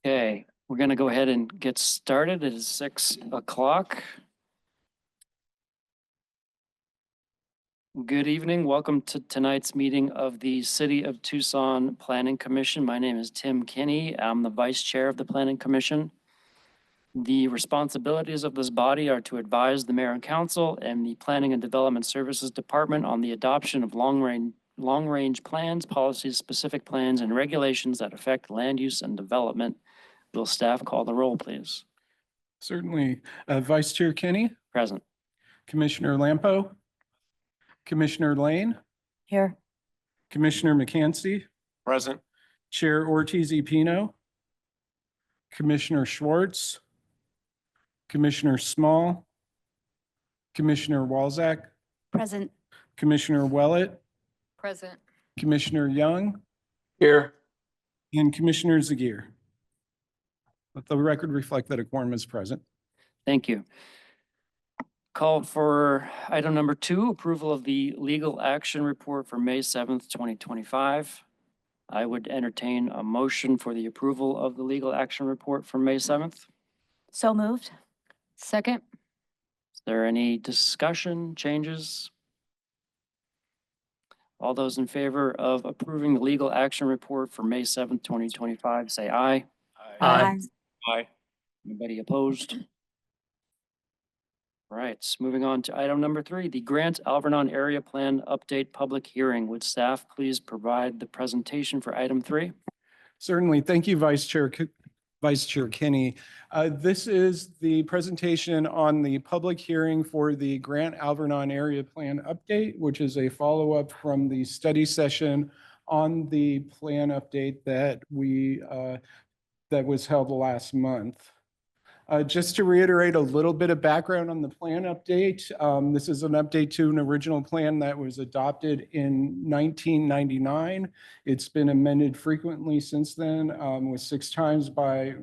Okay, we're going to go ahead and get started. It is 6 o'clock. Good evening. Welcome to tonight's meeting of the City of Tucson Planning Commission. My name is Tim Kinney. I'm the Vice Chair of the Planning Commission. The responsibilities of this body are to advise the Mayor and Council and the Planning and Development Services Department on the adoption of long-range plans, policies, specific plans, and regulations that affect land use and development. Will staff call the roll, please? Certainly. Vice Chair Kinney, Present. Commissioner Lampo, Commissioner Lane, Here. Commissioner McCansey, Present. Chair Ortiz-Pino, Commissioner Schwartz, Commissioner Small, Commissioner Walczak, Present. Commissioner Willett, Present. Commissioner Young, Here. and Commissioner Zagier. Let the record reflect that a quorum is present. Thank you. Call for item number 2, approval of the legal action report for May 7th, 2025. I would entertain a motion for the approval of the legal action report for May 7th. So moved. Second. Is there any discussion, changes? All those in favor of approving the legal action report for May 7th, 2025, say aye. Aye. Anybody opposed? All right, moving on to item number 3, the Grant Alvernon Area Plan Update Public Hearing. Would staff please provide the presentation for item 3? Certainly. Thank you, Vice Chair Kinney. This is the presentation on the public hearing for the Grant Alvernon Area Plan Update, which is a follow-up from the study session on the plan update that was held last month. Just to reiterate a little bit of background on the plan update, this is an update to an original plan that was adopted in 1999. It's been amended frequently since then, with 6 times by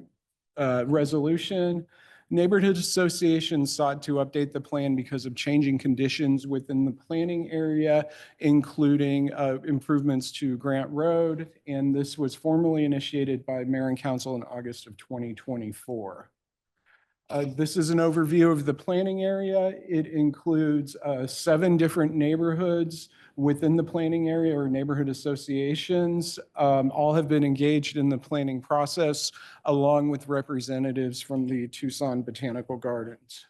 resolution. Neighborhood associations sought to update the plan because of changing conditions within the planning area, including improvements to Grant Road, and this was formally initiated by Mayor and Council in August of 2024. This is an overview of the planning area. It includes 7 different neighborhoods within the planning area or neighborhood associations. All have been engaged in the planning process along with representatives from the Tucson Botanical Gardens.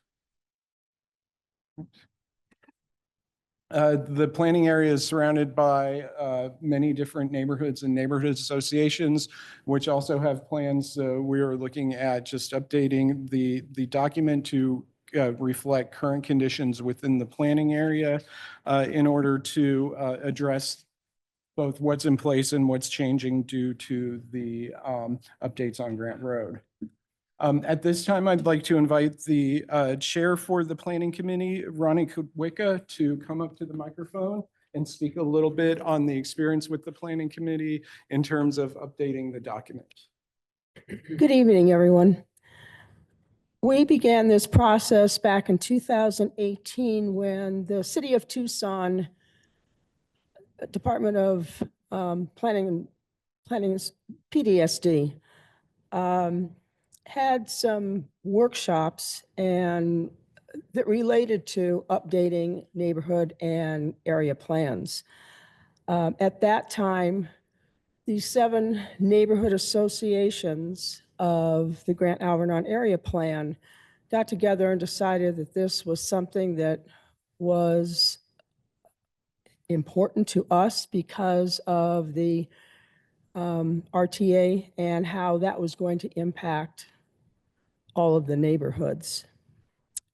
The planning area is surrounded by many different neighborhoods and neighborhood associations, which also have plans. So we are looking at just updating the document to reflect current conditions within the planning area in order to address both what's in place and what's changing due to the updates on Grant Road. At this time, I'd like to invite the chair for the planning committee, Ronnie Kudwicka, to come up to the microphone and speak a little bit on the experience with the planning committee in terms of updating the document. Good evening, everyone. We began this process back in 2018 when the City of Tucson Department of Planning PDSD had some workshops and that related to updating neighborhood and area plans. At that time, the 7 neighborhood associations of the Grant Alvernon Area Plan got together and decided that this was something that was important to us because of the RTA and how that was going to impact all of the neighborhoods.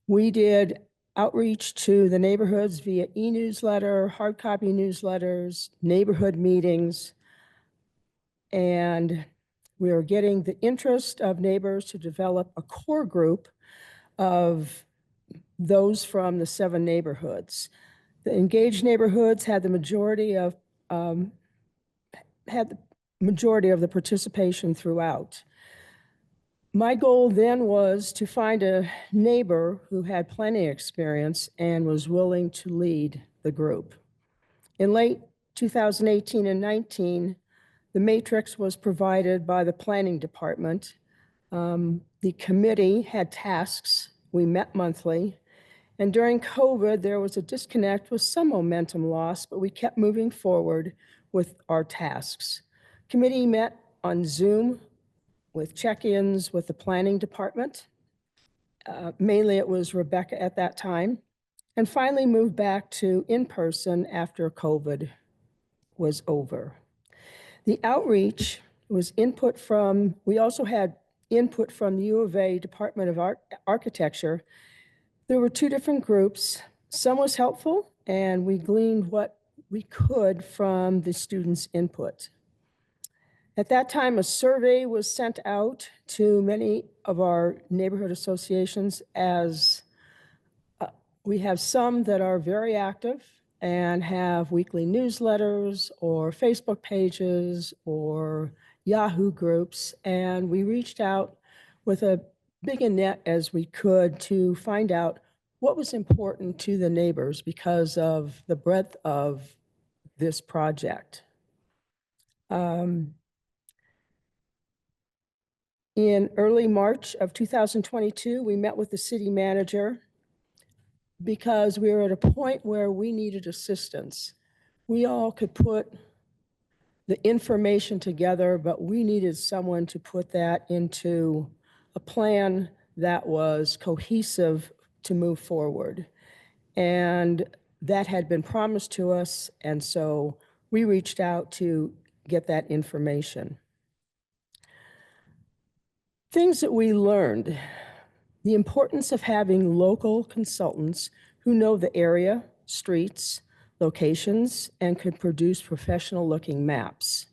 We did outreach to the neighborhoods via e-newsletter, hard copy newsletters, neighborhood meetings, and we are getting the interest of neighbors to develop a core group of those from the 7 neighborhoods. The engaged neighborhoods had the majority of the participation throughout. My goal then was to find a neighbor who had plenty of experience and was willing to lead the group. In late 2018 and 19, the matrix was provided by the planning department The committee had tasks. We met monthly. And during COVID, there was a disconnect with some momentum loss, but we kept moving forward with our tasks. Committee met on Zoom with check-ins with the planning department. Mainly it was Rebecca at that time. And finally moved back to in-person after COVID was over. The outreach was input from, we also had input from the U of A Department of Architecture. There were two different groups. Some was helpful, and we gleaned what we could from the students' input. At that time, a survey was sent out to many of our neighborhood associations, as we have some that are very active and have weekly newsletters or Facebook pages or Yahoo groups. And we reached out with a big a net as we could to find out what was important to the neighbors because of the breadth of this project. In early March of 2022, we met with the city manager because we were at a point where we needed assistance. We all could put the information together, but we needed someone to put that into a plan that was cohesive to move forward. And that had been promised to us, and so we reached out to get that information. Things that we learned: the importance of having local consultants who know the area, streets, locations, and could produce professional-looking maps.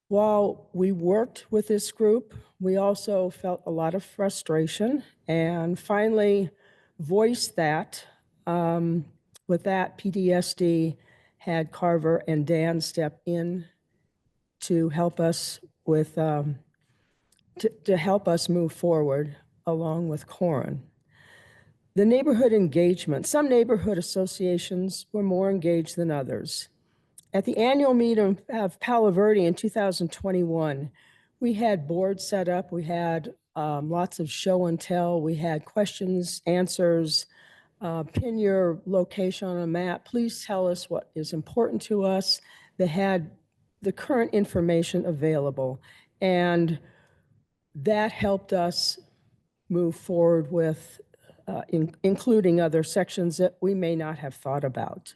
While we worked with this group, we also felt a lot of frustration and finally voiced that. With that, PDSD had Carver and Dan step in to help us with to help us move forward along with Corin. The neighborhood engagement. Some neighborhood associations were more engaged than others. At the annual meeting of Palo Verde in 2021, we had boards set up. We had lots of show and tell. We had questions, answers, pin your location on a map. Please tell us what is important to us. They had the current information available. And that helped us move forward with including other sections that we may not have thought about.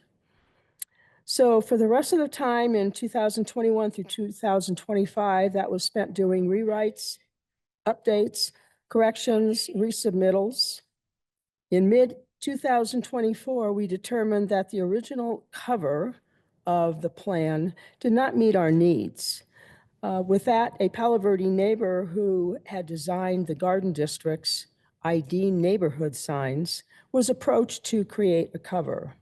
So for the rest of the time in 2021 through 2025, that was spent doing rewrites, updates, corrections, resubmittals. In mid-2024, we determined that the original cover of the plan did not meet our needs. With that, a Palo Verde neighbor who had designed the garden district's ID neighborhood signs was approached to create a cover.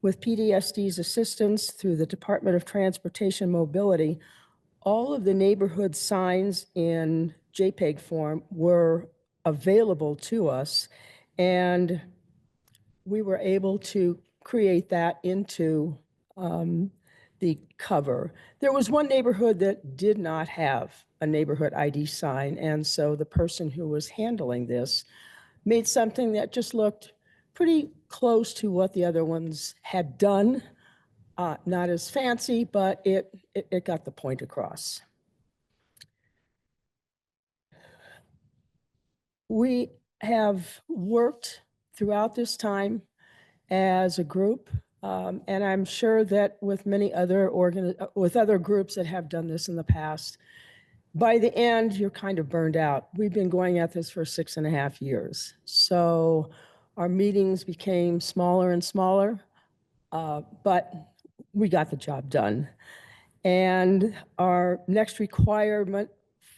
With PDSD's assistance through the Department of Transportation Mobility, all of the neighborhood signs in JPEG form were available to us, and we were able to create that into the cover. There was one neighborhood that did not have a neighborhood ID sign, and so the person who was handling this made something that just looked pretty close to what the other ones had done. Not as fancy, but it got the point across. We have worked throughout this time as a group, and I'm sure that with many other other groups that have done this in the past, by the end, you're kind of burned out. We've been going at this for 6.5 years. So our meetings became smaller and smaller, but we got the job done. And our next requirement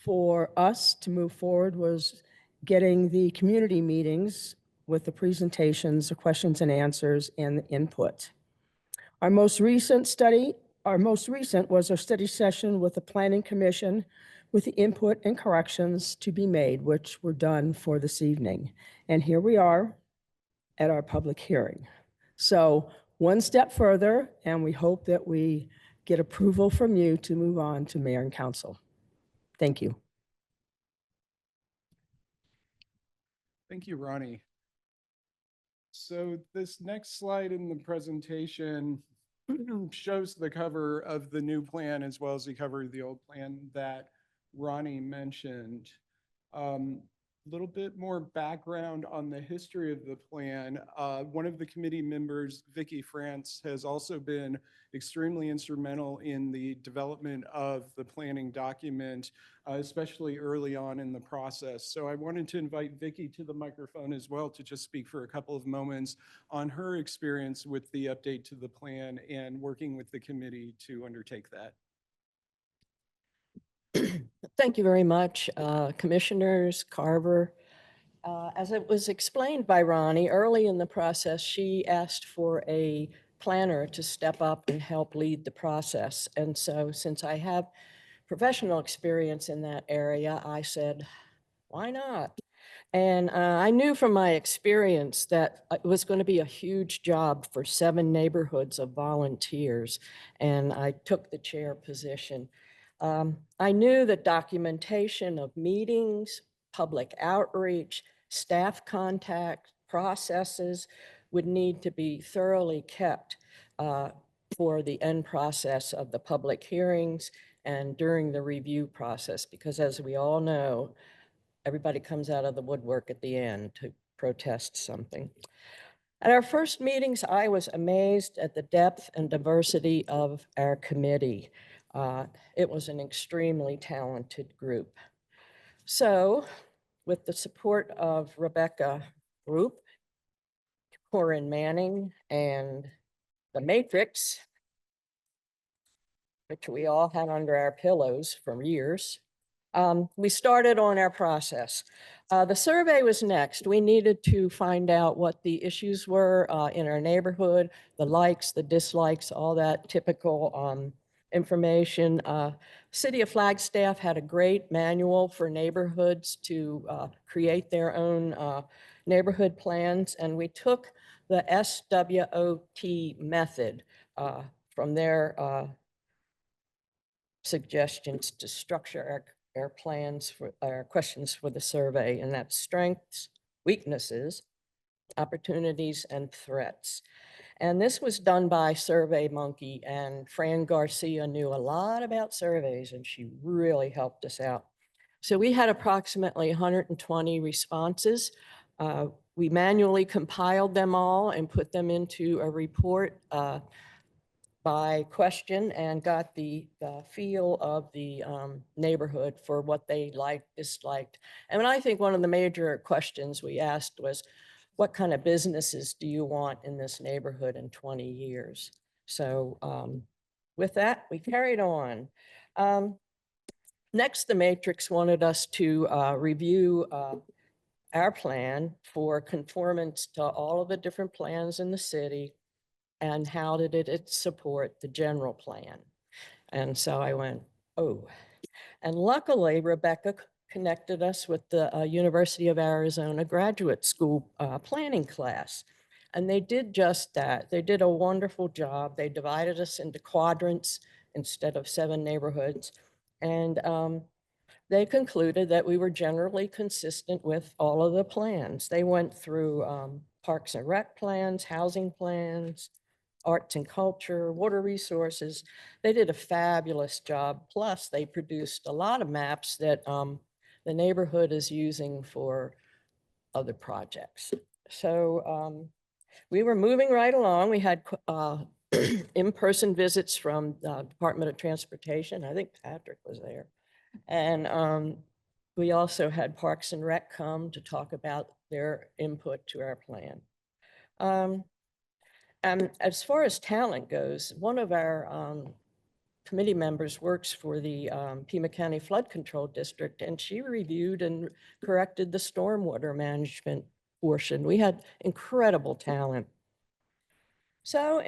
for us to move forward was getting the community meetings with the presentations, the questions and answers, and the input. Our most recent was our study session with the Planning Commission with the input and corrections to be made, which were done for this evening. And here we are at our public hearing. So one step further, and we hope that we get approval from you to move on to mayor and council. Thank you. Thank you, Ronnie. So this next slide in the presentation shows the cover of the new plan as well as the cover of the old plan that Ronnie mentioned. Little bit more background on the history of the plan. One of the committee members, Vicky France, has also been extremely instrumental in the development of the planning document, especially early on in the process. So I wanted to invite Vicky to the microphone as well to just speak for a couple of moments on her experience with the update to the plan and working with the committee to undertake that. Thank you very much, Commissioners Carver. As it was explained by Ronnie, early in the process, she asked for a planner to step up and help lead the process. And so since I have professional experience in that area, I said, why not? And I knew from my experience that it was going to be a huge job for 7 neighborhoods of volunteers, and I took the chair position. I knew that documentation of meetings, public outreach, staff contact, processes would need to be thoroughly kept for the end process of the public hearings and during the review process, because as we all know, everybody comes out of the woodwork at the end to protest something. At our first meetings, I was amazed at the depth and diversity of our committee. It was an extremely talented group. So with the support of Rebecca Group, Corinne Manning, and the Matrix, which we all had under our pillows for years, we started on our process. The survey was next. We needed to find out what the issues were in our neighborhood, the likes, the dislikes, all that typical information. City of Flagstaff had a great manual for neighborhoods to create their own neighborhood plans, and we took the SWOT method from their suggestions to structure our plans for our questions for the survey, and that's strengths, weaknesses, opportunities, and threats. And this was done by SurveyMonkey, and Fran Garcia knew a lot about surveys, and she really helped us out. So we had approximately 120 responses. We manually compiled them all and put them into a report by question and got the feel of the neighborhood for what they liked, disliked. And I think one of the major questions we asked was, what kind of businesses do you want in this neighborhood in 20 years? So with that, we carried on. Next, the Matrix wanted us to review our plan for conformance to all of the different plans in the city and how did it support the general plan. And so I went, oh. And luckily, Rebecca connected us with the University of Arizona Graduate School planning class. And they did just that. They did a wonderful job. They divided us into quadrants instead of 7 neighborhoods. And they concluded that we were generally consistent with all of the plans. They went through parks and rec plans, housing plans, arts and culture, water resources. They did a fabulous job. Plus, they produced a lot of maps that the neighborhood is using for other projects. So we were moving right along. We had in-person visits from the Department of Transportation. I think Patrick was there. And we also had Parks and Rec come to talk about their input to our plan. And as far as talent goes, one of our committee members works for the Pima County Flood Control District, and she reviewed and corrected the stormwater management portion. We had incredible talent. So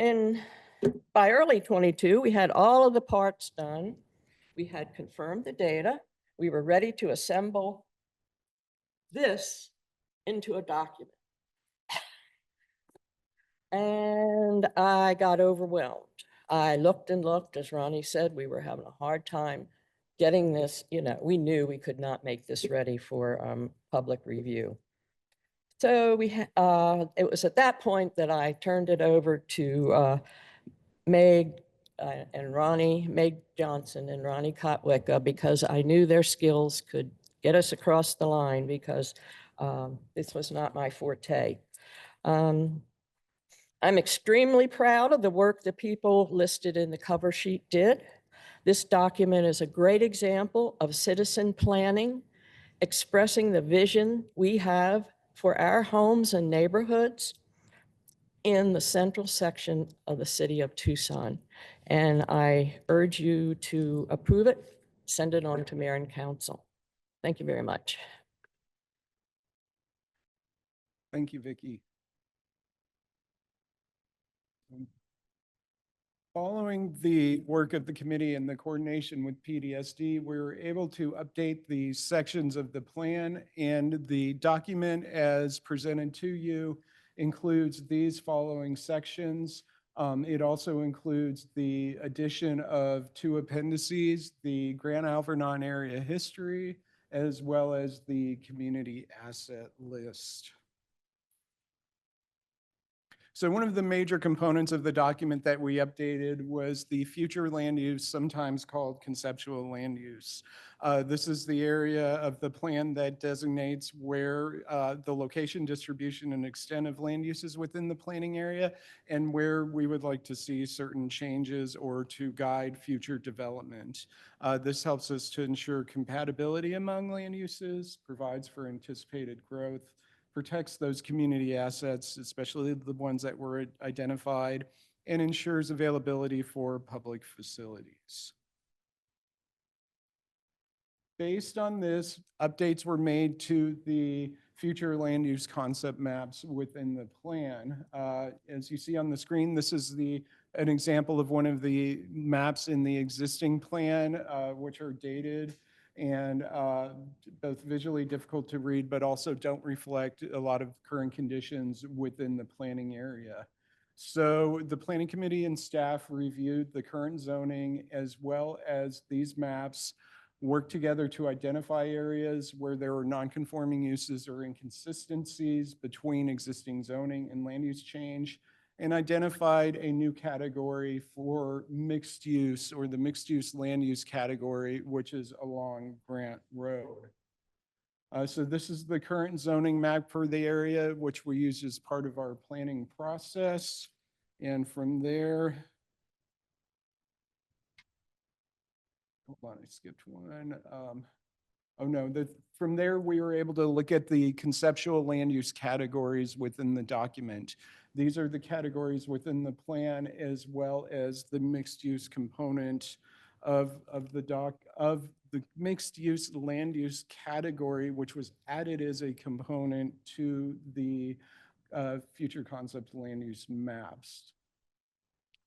by early 22, we had all of the parts done. We had confirmed the data. We were ready to assemble this into a document. And I got overwhelmed. I looked and looked, as Ronnie said, we were having a hard time getting this, we knew we could not make this ready for public review. So it was at that point that I turned it over to Meg Meg Johnson and Ronnie Kotwicka, because I knew their skills could get us across the line, because this was not my forte. I'm extremely proud of the work the people listed in the cover sheet did. This document is a great example of citizen planning, expressing the vision we have for our homes and neighborhoods in the central section of the city of Tucson. And I urge you to approve it, send it on to mayor and council. Thank you very much. Thank you, Vicki. Following the work of the committee and the coordination with PDSD, we were able to update the sections of the plan, and the document as presented to you includes these following sections. It also includes the addition of 2 appendices, the Grand Alvernon area history, as well as the community asset list. So one of the major components of the document that we updated was the future land use, sometimes called conceptual land use. This is the area of the plan that designates where the location, distribution, and extent of land uses within the planning area, and where we would like to see certain changes or to guide future development. This helps us to ensure compatibility among land uses, provides for anticipated growth, protects those community assets, especially the ones that were identified, and ensures availability for public facilities. Based on this, updates were made to the future land use concept maps within the plan. As you see on the screen, this is an example of one of the maps in the existing plan, which are dated and both visually difficult to read, but also don't reflect a lot of current conditions within the planning area. So the planning committee and staff reviewed the current zoning as well as these maps, worked together to identify areas where there were non-conforming uses or inconsistencies between existing zoning and land use change, and identified a new category for mixed use, or the mixed use land use category, which is along Grant Road. So this is the current zoning map for the area, which we use as part of our planning process. And from there, hold on, I skipped one. Oh no, from there we were able to look at the conceptual land use categories within the document. These are the categories within the plan, as well as the mixed use component of the mixed use land use category, which was added as a component to the future concept land use maps.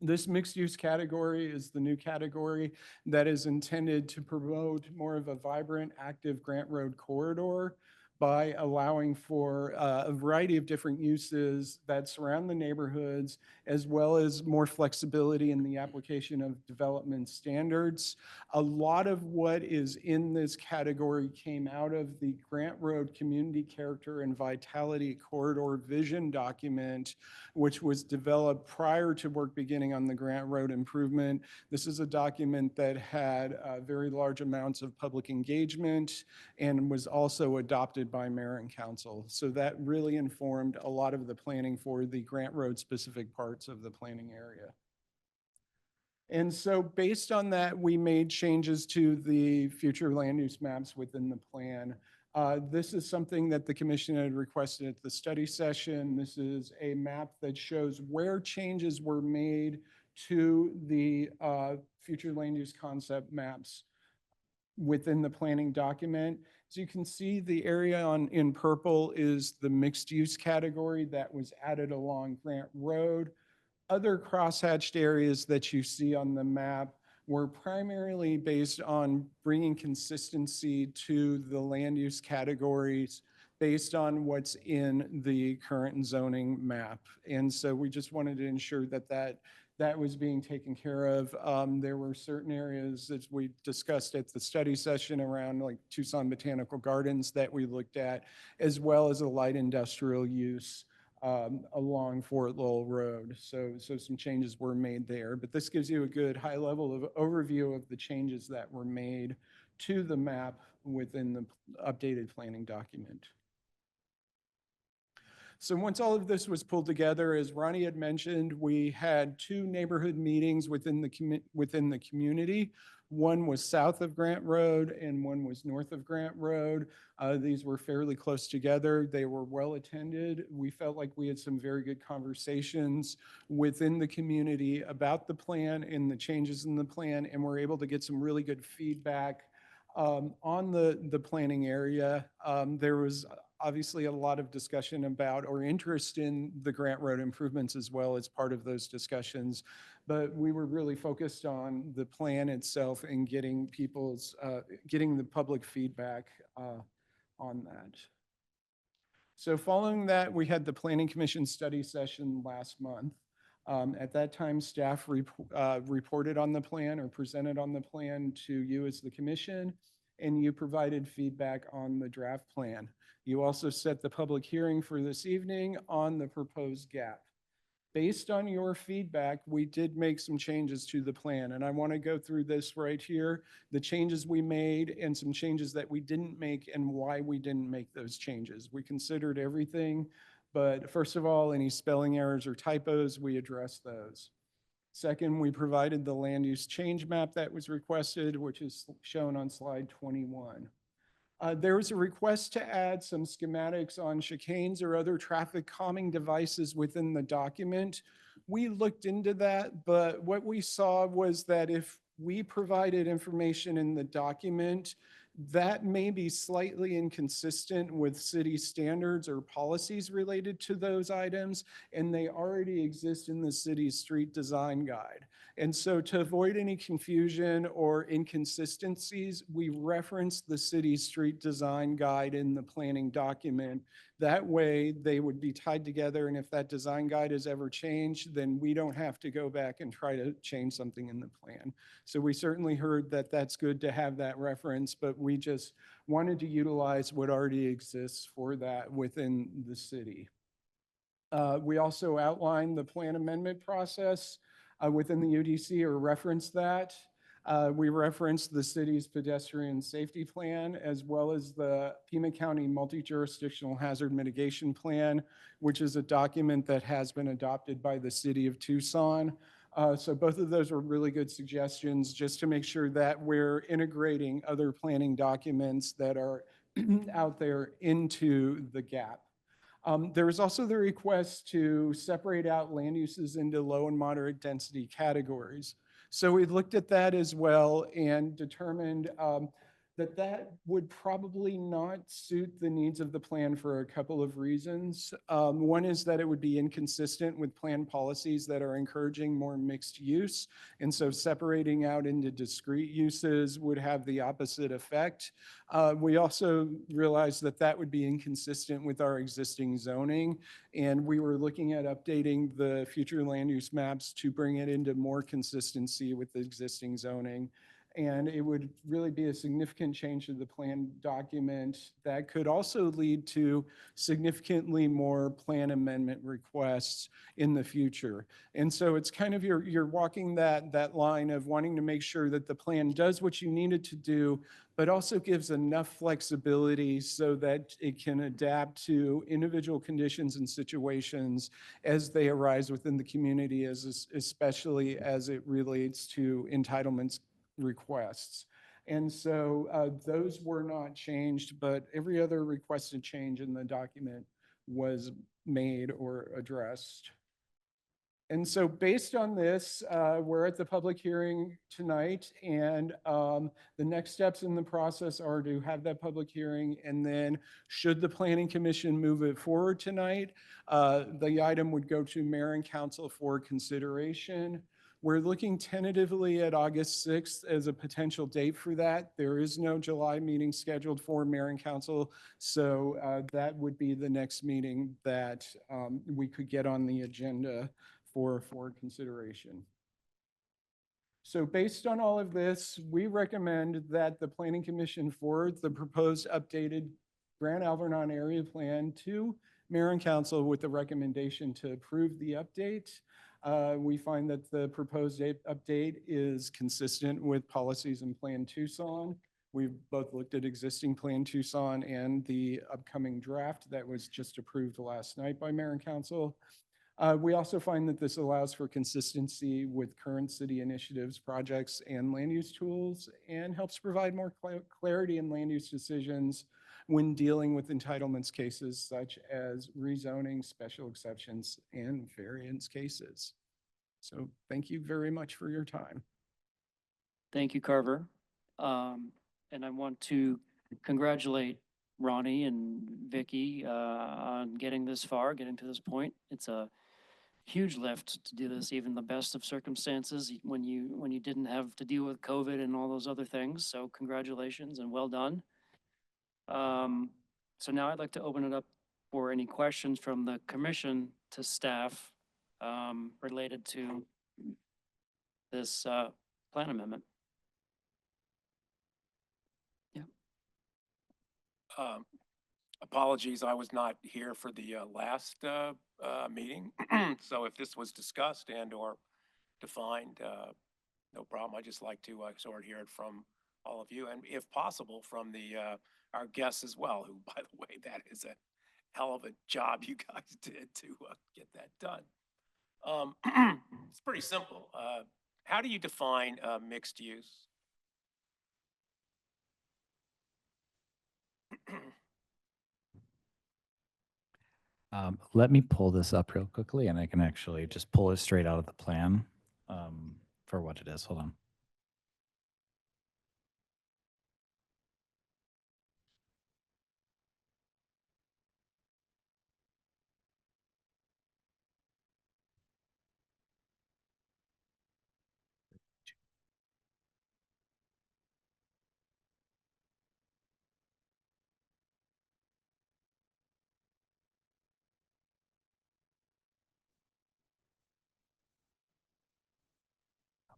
This mixed use category is the new category that is intended to promote more of a vibrant, active Grant Road corridor by allowing for a variety of different uses that surround the neighborhoods, as well as more flexibility in the application of development standards. A lot of what is in this category came out of the Grant Road Community Character and Vitality Corridor Vision document, which was developed prior to work beginning on the Grant Road improvement. This is a document that had very large amounts of public engagement and was also adopted by mayor and council. So that really informed a lot of the planning for the Grant Road specific parts of the planning area. And so based on that, we made changes to the future land use maps within the plan. This is something that the commission had requested at the study session. This is a map that shows where changes were made to the future land use concept maps within the planning document. As you can see, the area in purple is the mixed use category that was added along Grant Road. Other crosshatched areas that you see on the map were primarily based on bringing consistency to the land use categories based on what's in the current zoning map. And so we just wanted to ensure that that was being taken care of. There were certain areas that we discussed at the study session around like Tucson Botanical Gardens that we looked at, as well as a light industrial use along Fort Lowell Road. So some changes were made there, but this gives you a good high level of overview of the changes that were made to the map within the updated planning document. So once all of this was pulled together, as Ronnie had mentioned, we had 2 neighborhood meetings within the community. One was south of Grant Road and one was north of Grant Road. These were fairly close together. They were well attended. We felt like we had some very good conversations within the community about the plan and the changes in the plan, and we're able to get some really good feedback on the planning area. There was obviously a lot of discussion about or interest in the Grant Road improvements as well as part of those discussions. But we were really focused on the plan itself and getting getting the public feedback on that. So following that, we had the Planning Commission study session last month. At that time, staff reported on the plan or presented on the plan to you as the commission, and you provided feedback on the draft plan. You also set the public hearing for this evening on the proposed gap. Based on your feedback, we did make some changes to the plan, and I want to go through this right here, the changes we made and some changes that we didn't make and why we didn't make those changes. We considered everything, but first of all, any spelling errors or typos, we addressed those. Second, we provided the land use change map that was requested, which is shown on slide 21. There was a request to add some schematics on chicanes or other traffic calming devices within the document. We looked into that, but what we saw was that if we provided information in the document, that may be slightly inconsistent with city standards or policies related to those items, and they already exist in the city's street design guide. And so to avoid any confusion or inconsistencies, we referenced the city's street design guide in the planning document. That way they would be tied together, and if that design guide is ever changed, then we don't have to go back and try to change something in the plan. So we certainly heard that that's good to have that reference, but we just wanted to utilize what already exists for that within the city. We also outlined the plan amendment process within the UDC, or referenced that. We referenced the city's pedestrian safety plan, as well as the Pima County Multi-Jurisdictional Hazard Mitigation Plan, which is a document that has been adopted by the city of Tucson. So both of those were really good suggestions, just to make sure that we're integrating other planning documents that are out there into the gap. There was also the request to separate out land uses into low and moderate density categories. So we looked at that as well and determined that would probably not suit the needs of the plan for a couple of reasons. One is that it would be inconsistent with plan policies that are encouraging more mixed use. And so separating out into discrete uses would have the opposite effect. We also realized that that would be inconsistent with our existing zoning. And we were looking at updating the future land use maps to bring it into more consistency with the existing zoning. And it would really be a significant change to the plan document that could also lead to significantly more plan amendment requests in the future. And so it's kind of you're walking that line of wanting to make sure that the plan does what you need it to do, but also gives enough flexibility so that it can adapt to individual conditions and situations as they arise within the community, especially as it relates to entitlements requests. And so those were not changed, but every other requested change in the document was made or addressed. And so based on this, we're at the public hearing tonight, and the next steps in the process are to have that public hearing, and then should the Planning Commission move it forward tonight, the item would go to Mayor and Council for consideration. We're looking tentatively at August 6th as a potential date for that. There is no July meeting scheduled for Mayor and Council, so that would be the next meeting that we could get on the agenda for consideration. So based on all of this, we recommend that the Planning Commission forward the proposed updated Grand Alvernon Area Plan to Mayor and Council with the recommendation to approve the update. We find that the proposed update is consistent with policies in Plan Tucson. We've both looked at existing Plan Tucson and the upcoming draft that was just approved last night by Mayor and Council. We also find that this allows for consistency with current city initiatives, projects, and land use tools, and helps provide more clarity in land use decisions when dealing with entitlements cases such as rezoning, special exceptions, and variance cases. So thank you very much for your time. Thank you, Carver. And I want to congratulate Ronnie and Vicky on getting this far, getting to this point. It's a huge lift to do this, even the best of circumstances when you didn't have to deal with COVID and all those other things. So congratulations and well done. So now I'd like to open it up for any questions from the commission to staff related to this plan amendment. Apologies, I was not here for the last meeting. So if this was discussed and or defined, no problem. I just like to sort of hear it from all of you, and if possible, from the our guests as well, who, by the way, that is a hell of a job you guys did to get that done. It's pretty simple. How do you define mixed use? Let me pull this up real quickly, and I can actually just pull it straight out of the plan for what it is. Hold on.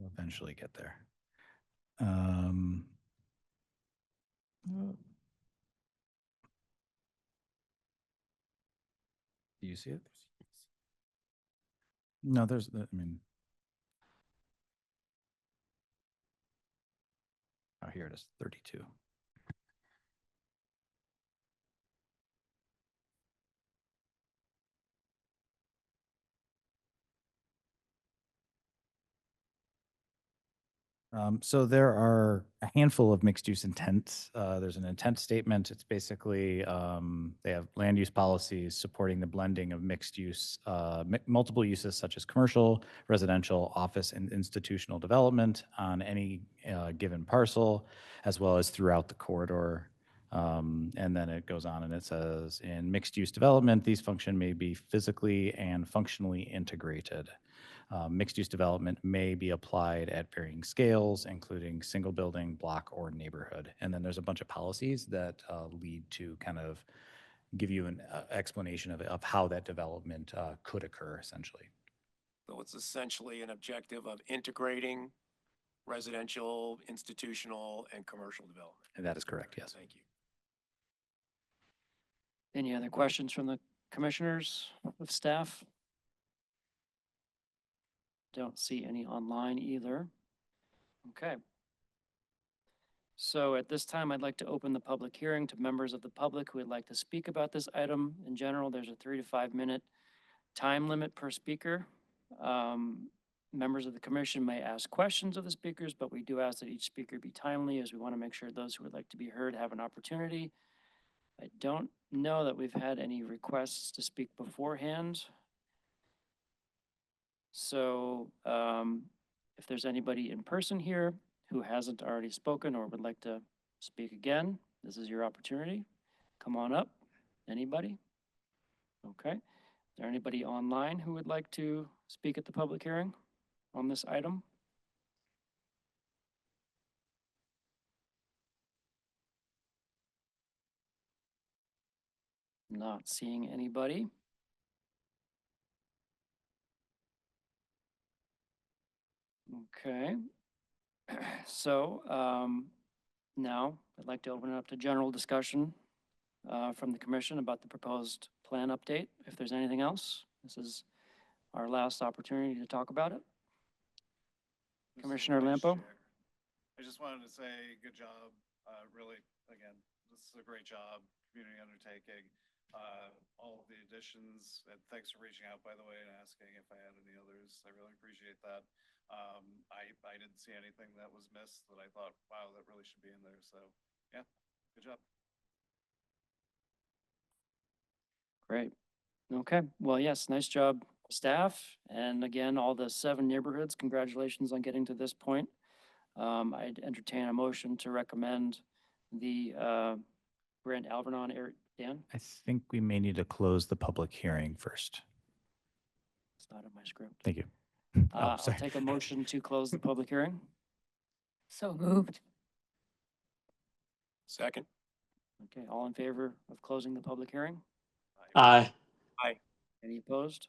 I'll eventually get there. Do you see it? No, there's, I mean, oh, here it is, 32. So there are a handful of mixed use intents. There's an intent statement. It's basically, they have land use policies supporting the blending of mixed use, multiple uses such as commercial, residential, office, and institutional development on any given parcel, as well as throughout the corridor. And then it goes on and it says, in mixed use development, these function may be physically and functionally integrated. Mixed-use development may be applied at varying scales, including single building, block, or neighborhood. And then there's a bunch of policies that lead to kind of give you an explanation of how that development could occur, essentially. So it's essentially an objective of integrating residential, institutional, and commercial development. And that is correct, yes. Thank you. Any other questions from the commissioners of staff? Don't see any online either. Okay. So at this time, I'd like to open the public hearing to members of the public who would like to speak about this item. In general, there's a 3 to 5 minute time limit per speaker. Members of the commission may ask questions of the speakers, but we do ask that each speaker be timely, as we want to make sure those who would like to be heard have an opportunity. I don't know that we've had any requests to speak beforehand. So if there's anybody in person here who hasn't already spoken or would like to speak again, this is your opportunity. Come on up. Anybody? Okay. Is there anybody online who would like to speak at the public hearing on this item? Not seeing anybody. Okay. So now I'd like to open it up to general discussion from the commission about the proposed plan update. If there's anything else, this is our last opportunity to talk about it. Mr. Commissioner Vice Lampo? Chair, I just wanted to say, good job. Really, again, this is a great job, community undertaking. All of the additions, and thanks for reaching out, by the way, and asking if I had any others. I really appreciate that. I didn't see anything that was missed that I thought, wow, that really should be in there. So, yeah, good job. Great. Okay. Well, yes, nice job, staff. And again, all the 7 neighborhoods, congratulations on getting to this point. I'd entertain a motion to recommend the Grand Alvernon area. Dan? I think we may need to close the public hearing first. It's not in my script. Thank you. I'll sorry. take a motion to close the public hearing. So moved. Second? Okay, all in favor of closing the public hearing? Aye. Any opposed?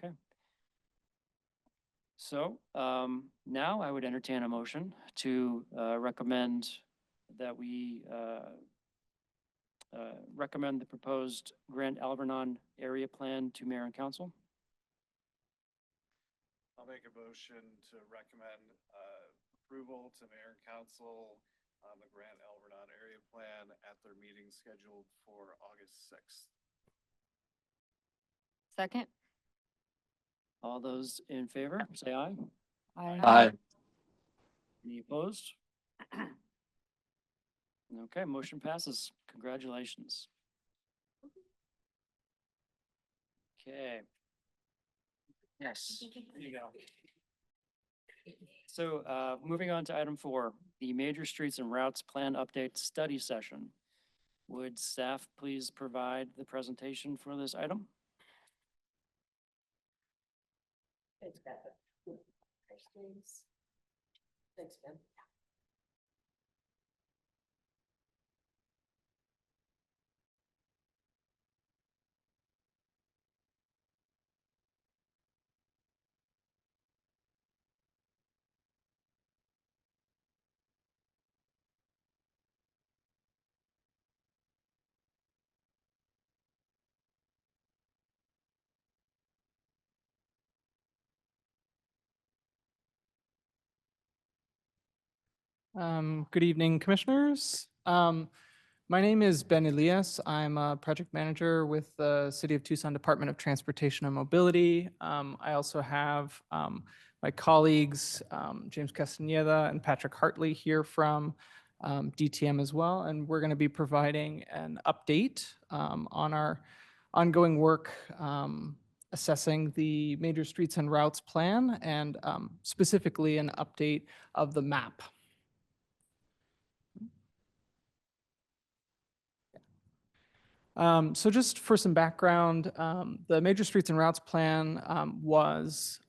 Okay. So now I would entertain a motion to recommend that we recommend the proposed Grand Alvernon area plan to mayor and council. I'll make a motion to recommend approval to mayor and council on the Grand Alvernon area plan at their meeting scheduled for August 6th. Second. All those in favor, say aye. Aye. Any opposed? Okay, motion passes. Congratulations. Okay. Yes, there you go. So moving on to item 4, the major streets and routes plan update study session. Would staff please provide the presentation for this item? Thanks, Ben. Good evening, commissioners. My name is Ben Elias. I'm a project manager with the City of Tucson Department of Transportation and Mobility. I also have my colleagues, James Castaneda and Patrick Hartley here from DTM as well. And we're going to be providing an update on our ongoing work assessing the major streets and routes plan and specifically an update of the map. So just for some background, the Major Streets and Routes Plan was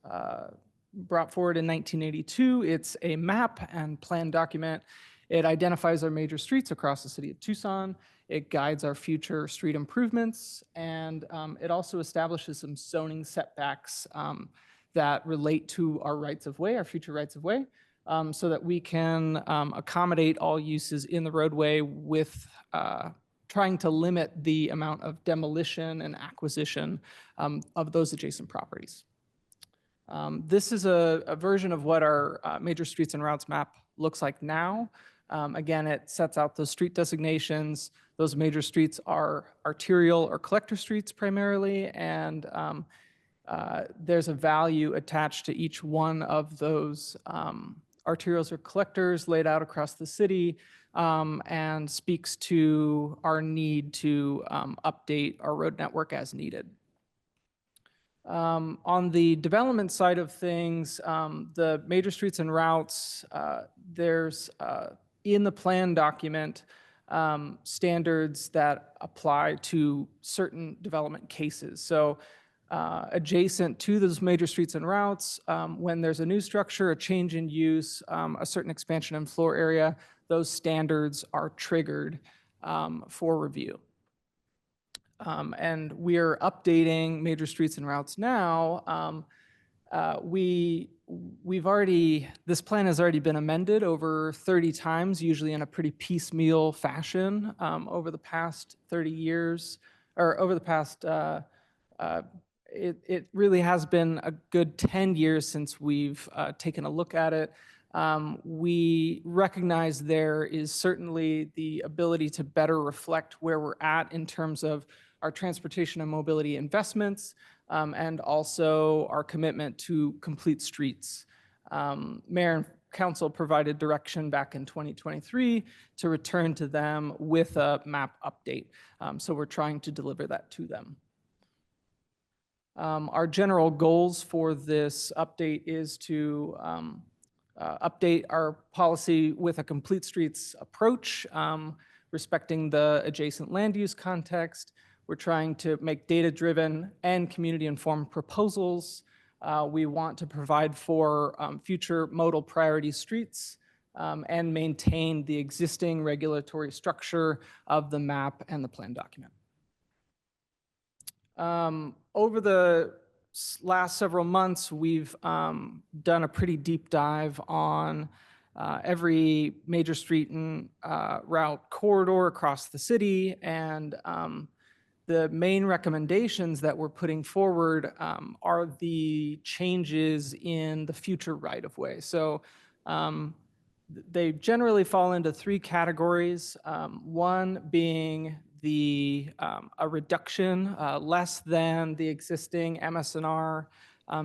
brought forward in 1982. It's a map and plan document. It identifies our major streets across the city of Tucson. It guides our future street improvements, and it also establishes some zoning setbacks that relate to our rights of way, our future rights of way, so that we can accommodate all uses in the roadway with trying to limit the amount of demolition and acquisition of those adjacent properties. This is a version of what our major streets and routes map looks like now. Again, it sets out those street designations. Those major streets are arterial or collector streets primarily, and there's a value attached to each one of those arterials or collectors laid out across the city, and speaks to our need to update our road network as needed. On the development side of things, the major streets and routes, there's in the plan document standards that apply to certain development cases. So adjacent to those major streets and routes, when there's a new structure, a change in use, a certain expansion in floor area, those standards are triggered for review. And we're updating major streets and routes now This plan has already been amended over 30 times, usually in a pretty piecemeal fashion over the past 30 years, or over the past, it really has been a good 10 years since we've taken a look at it. We recognize there is certainly the ability to better reflect where we're at in terms of our transportation and mobility investments, and also our commitment to complete streets. Mayor and council provided direction back in 2023 to return to them with a map update. So we're trying to deliver that to them. Our general goals for this update is to update our policy with a complete streets approach, respecting the adjacent land use context. We're trying to make data-driven and community-informed proposals. We want to provide for future modal priority streets and maintain the existing regulatory structure of the map and the plan document. Over the last several months, we've done a pretty deep dive on every major street and route corridor across the city, and the main recommendations that we're putting forward are the changes in the future right-of-way. So they generally fall into three categories. One being a reduction less than the existing MS&R.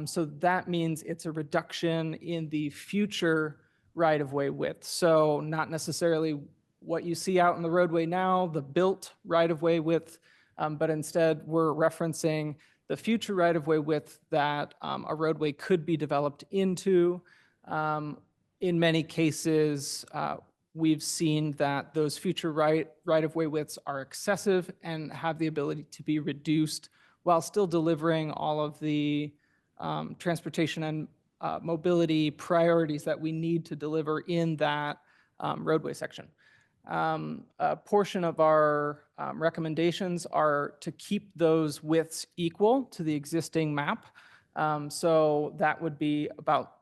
So that means it's a reduction in the future right-of-way width. So not necessarily what you see out in the roadway now, the built right-of-way width, but instead we're referencing the future right-of-way width that a roadway could be developed into. In many cases, we've seen that those future right-of-way widths are excessive and have the ability to be reduced while still delivering all of the transportation and mobility priorities that we need to deliver in that roadway section. A portion of our recommendations are to keep those widths equal to the existing map. So that would be about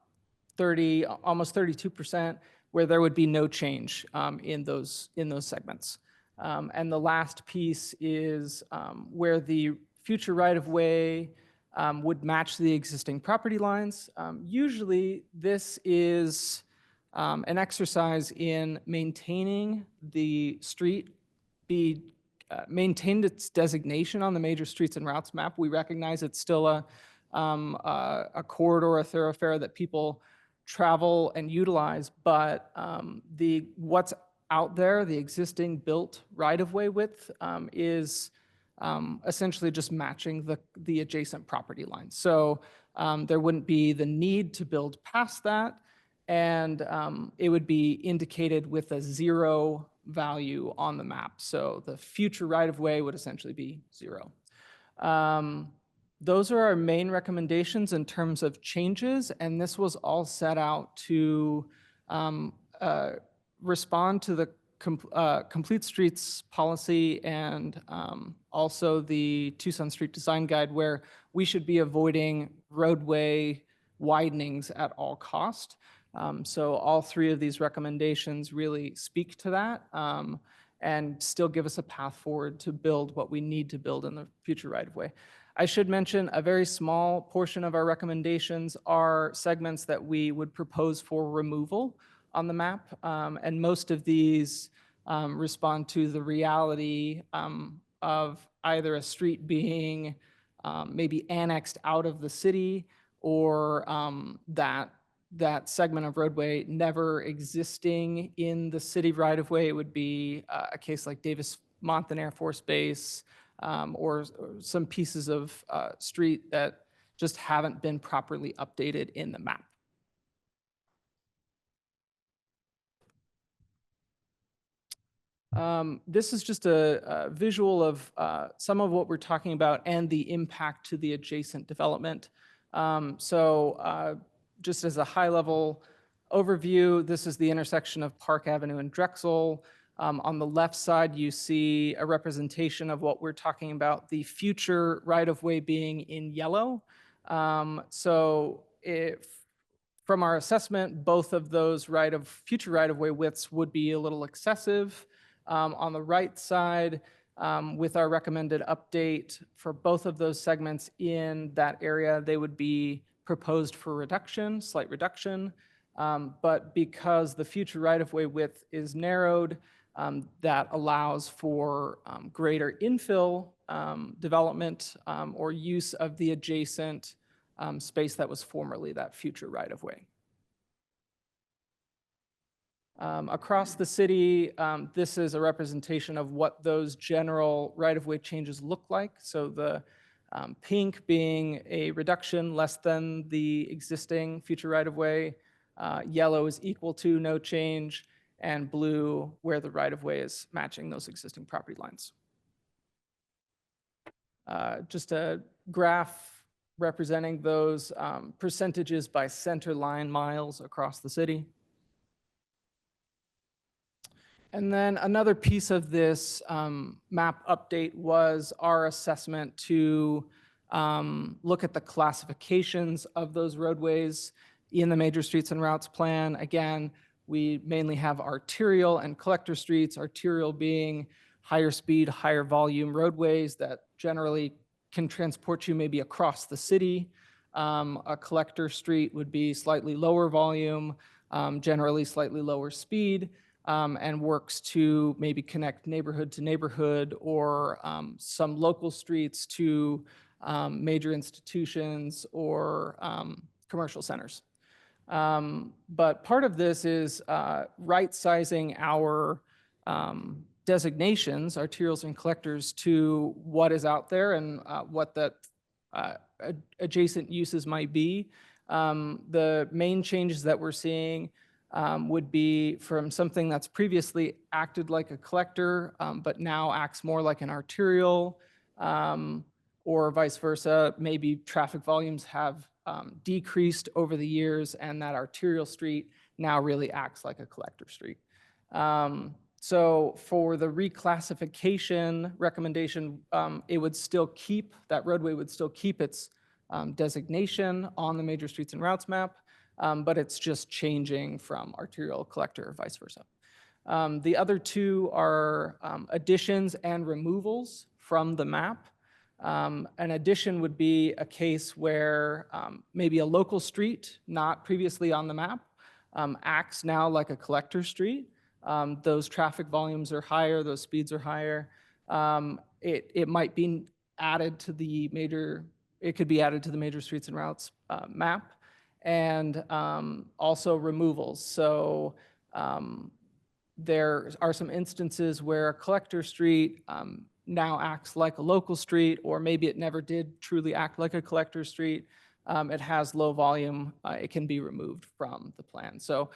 almost 32%, where there would be no change in those segments. And the last piece is where the future right-of-way would match the existing property lines. Usually, this is an exercise in maintaining the street maintained its designation on the major streets and routes map. We recognize it's still a corridor, a thoroughfare that people travel and utilize, but what's out there, the existing built right-of-way width, is essentially just matching the adjacent property line. So there wouldn't be the need to build past that, and it would be indicated with a 0 value on the map. So the future right-of-way would essentially be 0. Those are our main recommendations in terms of changes, and this was all set out to respond to the Complete Streets policy and also the Tucson Street Design Guide, where we should be avoiding roadway widenings at all cost. So all three of these recommendations really speak to that and still give us a path forward to build what we need to build in the future right-of-way. I should mention a very small portion of our recommendations are segments that we would propose for removal on the map. And most of these respond to the reality of either a street being maybe annexed out of the city, or that segment of roadway never existing in the city right-of-way. It would be a case like Davis-Monthan Air Force Base, or some pieces of street that just haven't been properly updated in the map. This is just a visual of some of what we're talking about and the impact to the adjacent development. Just as a high-level overview, this is the intersection of Park Avenue and Drexel. On the left side, you see a representation of what we're talking about, the future right-of-way being in yellow. So if, from our assessment, both of those future right-of-way widths would be a little excessive. On the right side, with our recommended update for both of those segments in that area, they would be proposed for reduction, slight reduction. But because the future right-of-way width is narrowed, that allows for greater infill development or use of the adjacent space that was formerly that future right-of-way. Across the city, this is a representation of what those general right-of-way changes look like. So the pink being a reduction less than the existing future right-of-way, yellow is equal to no change, and blue where the right-of-way is matching those existing property lines. Just a graph representing those percentages by center line miles across the city. And then another piece of this map update was our assessment to look at the classifications of those roadways in the major streets and routes plan. Again, we mainly have arterial and collector streets, arterial being higher speed, higher volume roadways that generally can transport you maybe across the city. A collector street would be slightly lower volume, generally slightly lower speed, and works to maybe connect neighborhood to neighborhood or some local streets to major institutions or commercial centers. But part of this is right-sizing our designations, arterials and collectors, to what is out there and what that adjacent uses might be. The main changes that we're seeing would be from something that's previously acted like a collector, but now acts more like an arterial, or vice versa. Maybe traffic volumes have decreased over the years, and that arterial street now really acts like a collector street. So for the reclassification recommendation, it would still keep, that roadway would still keep its designation on the major streets and routes map, but it's just changing from arterial collector or vice versa. The other two are additions and removals from the map. An addition would be a case where maybe a local street, not previously on the map, acts now like a collector street. Those traffic volumes are higher, those speeds are higher. It might be added to the major, it could be added to the major streets and routes map, and also removals. So there are some instances where a collector street now acts like a local street, or maybe it never did truly act like a collector street. It has low volume, it can be removed from the plan. So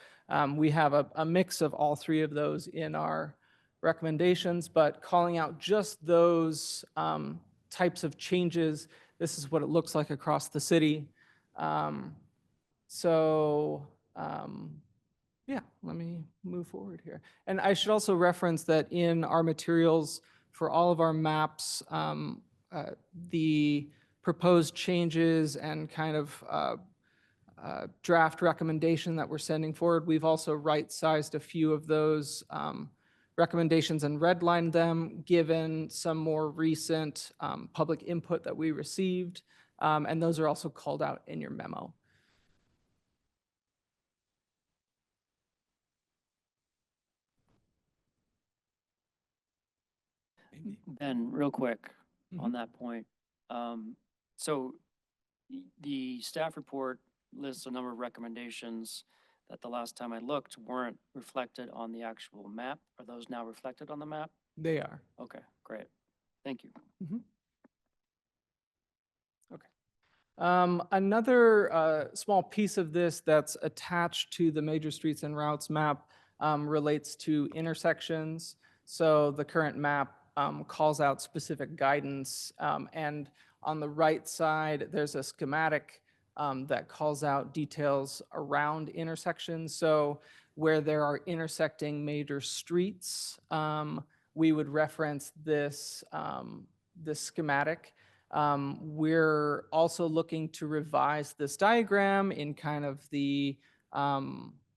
we have a mix of all three of those in our recommendations, but calling out just those types of changes, this is what it looks like across the city. Yeah, let me move forward here. And I should also reference that in our materials for all of our maps, the proposed changes and kind of draft recommendation that we're sending forward, we've also right-sized a few of those recommendations and redlined them, given some more recent public input that we received. And those are also called out in your memo. Ben, real quick on that point. So the staff report lists a number of recommendations that the last time I looked weren't reflected on the actual map. Are those now reflected on the map? They are. Okay, great. Thank you. Another small piece of this that's attached to the major streets and routes map relates to intersections. So the current map calls out specific guidance, and on the right side, there's a schematic that calls out details around intersections. So where there are intersecting major streets, we would reference this, this schematic. We're also looking to revise this diagram in kind of the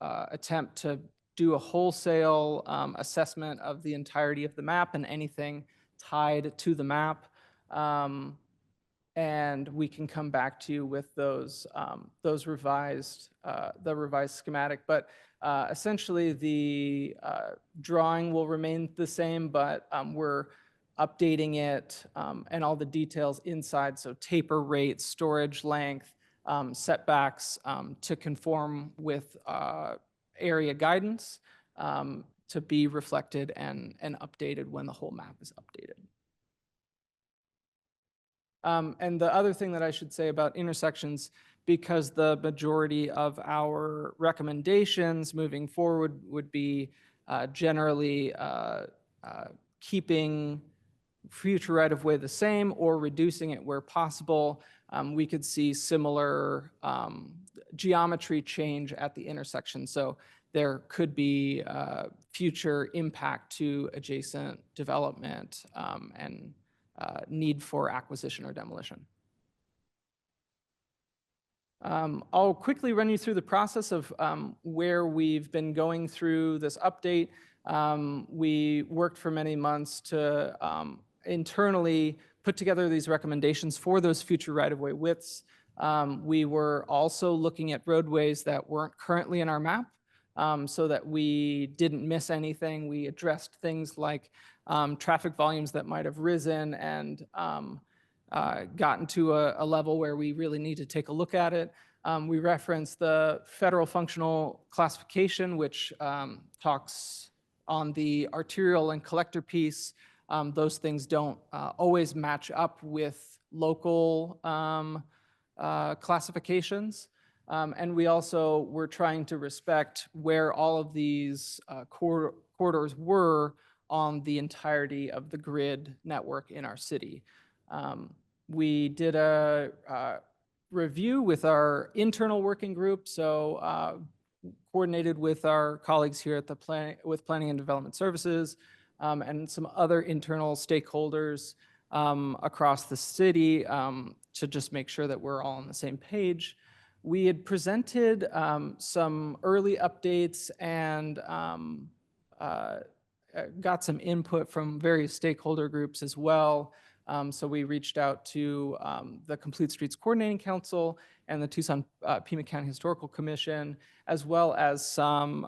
attempt to do a wholesale assessment of the entirety of the map and anything tied to the map. And we can come back to you with those revised, the revised schematic. But essentially, the drawing will remain the same, but we're updating it and all the details inside, so taper rates, storage length, setbacks to conform with area guidance to be reflected and updated when the whole map is updated. And the other thing that I should say about intersections, because the majority of our recommendations moving forward would be generally keeping future right-of-way the same or reducing it where possible, we could see similar geometry change at the intersection. So there could be future impact to adjacent development and need for acquisition or demolition. I'll quickly run you through the process of where we've been going through this update. We worked for many months to internally put together these recommendations for those future right-of-way widths. We were also looking at roadways that weren't currently in our map so that we didn't miss anything. We addressed things like traffic volumes that might have risen and gotten to a level where we really need to take a look at it. We referenced the federal functional classification, which talks on the arterial and collector piece. Those things don't always match up with local classifications. And we also were trying to respect where all of these corridors were on the entirety of the grid network in our city. We did a review with our internal working group, so coordinated with our colleagues here at the Planning and Development Services and some other internal stakeholders across the city to just make sure that we're all on the same page. We had presented some early updates and got some input from various stakeholder groups as well. So we reached out to the Complete Streets Coordinating Council and the Tucson Pima County Historical Commission, as well as some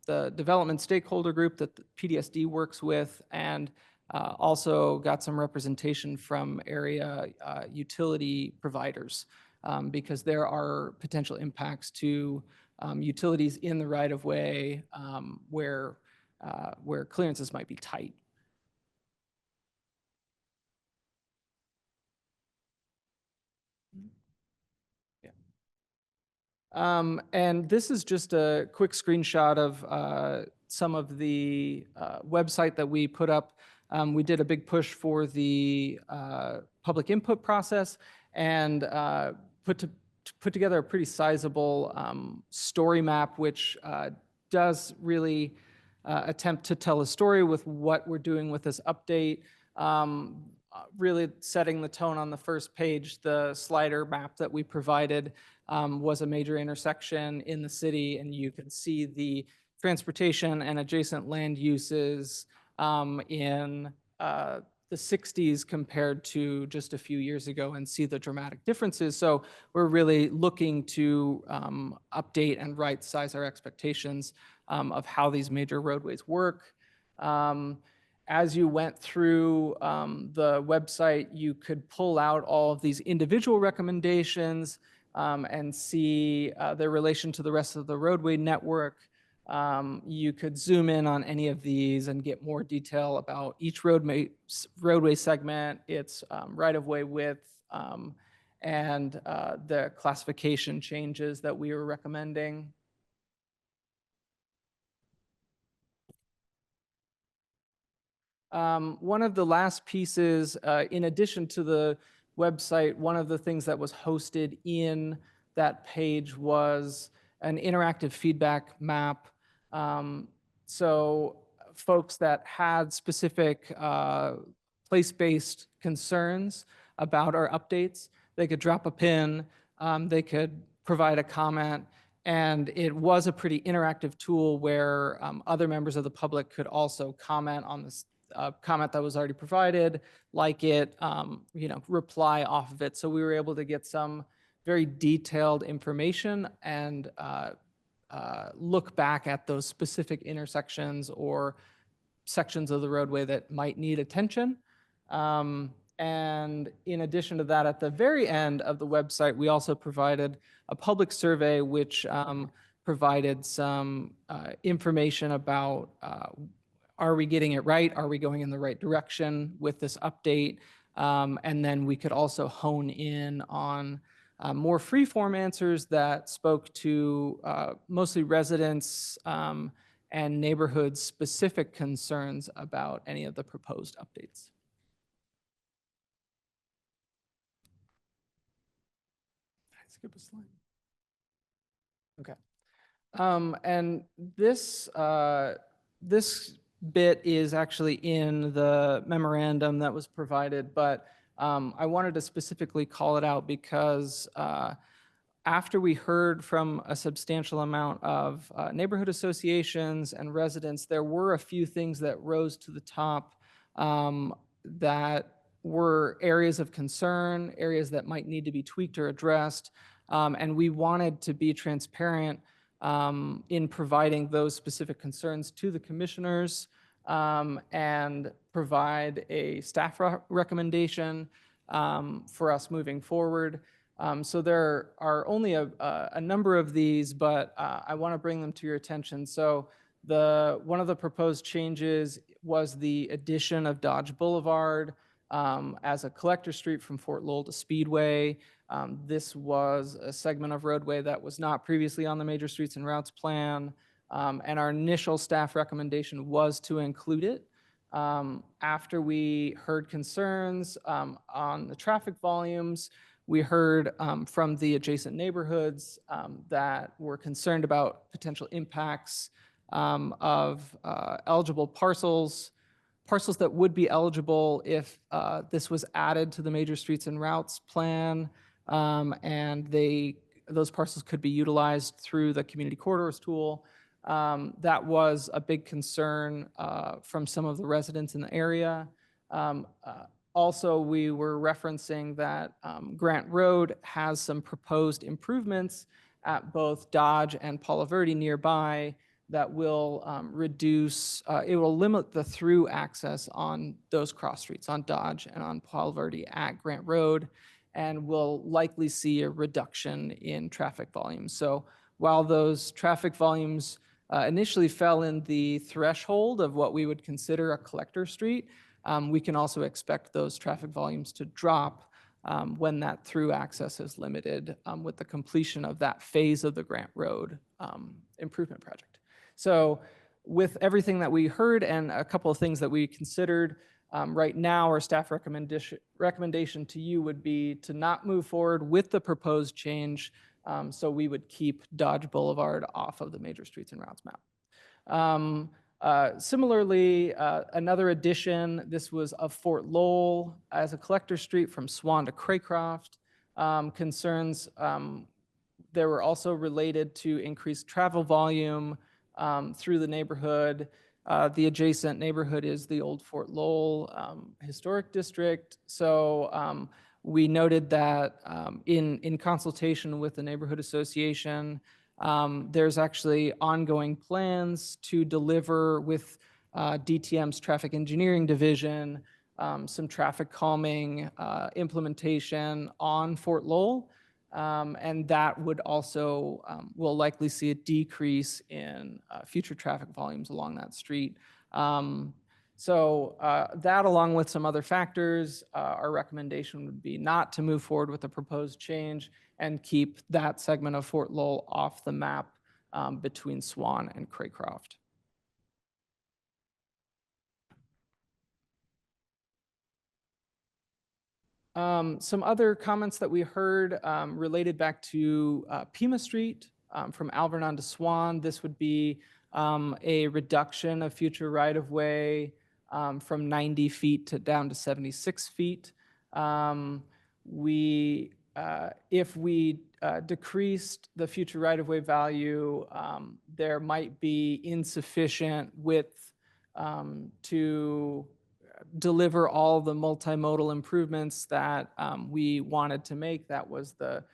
the development stakeholder group that the PDSD works with, and also got some representation from area utility providers because there are potential impacts to utilities in the right-of-way where clearances might be tight. And this is just a quick screenshot of some of the website that we put up. We did a big push for the public input process and put together a pretty sizable story map, which does really attempt to tell a story with what we're doing with this update. Really setting the tone on the first page, the slider map that we provided was a major intersection in the city, and you can see the transportation and adjacent land uses in the 60s compared to just a few years ago and see the dramatic differences. So we're really looking to update and right-size our expectations of how these major roadways work. As you went through the website, you could pull out all of these individual recommendations and see their relation to the rest of the roadway network. You could zoom in on any of these and get more detail about each roadway segment, its right-of-way width, and the classification changes that we were recommending. One of the last pieces, in addition to the website, one of the things that was hosted in that page was an interactive feedback map. So folks that had specific place-based concerns about our updates. They could drop a pin, they could provide a comment, and it was a pretty interactive tool where other members of the public could also comment on this comment that was already provided, like it, reply off of it. So we were able to get some very detailed information and look back at those specific intersections or sections of the roadway that might need attention. And in addition to that, at the very end of the website, we also provided a public survey which provided some information about are we getting it right? Are we going in the right direction with this update? And then we could also hone in on more free-form answers that spoke to mostly residents and neighborhood-specific concerns about any of the proposed updates. Did I skip a slide? Okay. And this bit is actually in the memorandum that was provided, but I wanted to specifically call it out because after we heard from a substantial amount of neighborhood associations and residents, there were a few things that rose to the top that were areas of concern, areas that might need to be tweaked or addressed. And we wanted to be transparent in providing those specific concerns to the commissioners and provide a staff recommendation for us moving forward. So there are only a number of these, but I want to bring them to your attention. So one of the proposed changes was the addition of Dodge Boulevard as a collector street from Fort Lowell to Speedway. This was a segment of roadway that was not previously on the Major Streets and Routes Plan, and our initial staff recommendation was to include it. After we heard concerns on the traffic volumes, we heard from the adjacent neighborhoods that were concerned about potential impacts of eligible parcels that would be eligible if this was added to the Major Streets and Routes Plan, and those parcels could be utilized through the Community Corridors tool. That was a big concern from some of the residents in the area. Also, we were referencing that Grant Road has some proposed improvements at both Dodge and Palo Verde nearby that will it will limit the through access on those cross streets, on Dodge and on Palo Verde at Grant Road, and will likely see a reduction in traffic volumes. So while those traffic volumes initially fell in the threshold of what we would consider a collector street, we can also expect those traffic volumes to drop when that through access is limited with the completion of that phase of the Grant Road improvement project. So with everything that we heard and a couple of things that we considered, right now our staff recommendation to you would be to not move forward with the proposed change. So we would keep Dodge Boulevard off of the Major Streets and Routes map. Similarly, another addition, this was of Fort Lowell as a collector street from Swan to Craycroft. Concerns there were also related to increased travel volume through the neighborhood. The adjacent neighborhood is the old Fort Lowell Historic District. So we noted that in consultation with the neighborhood association, there's actually ongoing plans to deliver with DTM's traffic engineering division some traffic calming implementation on Fort Lowell. And that would also, will likely see a decrease in future traffic volumes along that street. So that, along with some other factors, our recommendation would be not to move forward with the proposed change and keep that segment of Fort Lowell off the map between Swan and Craycroft. Some other comments that we heard related back to Pima Street from Alvernon to Swan. This would be a reduction of future right-of-way from 90 feet down to 76 feet. If we decreased the future right-of-way value, there might be insufficient width to deliver all the multimodal improvements that we wanted to make. That was the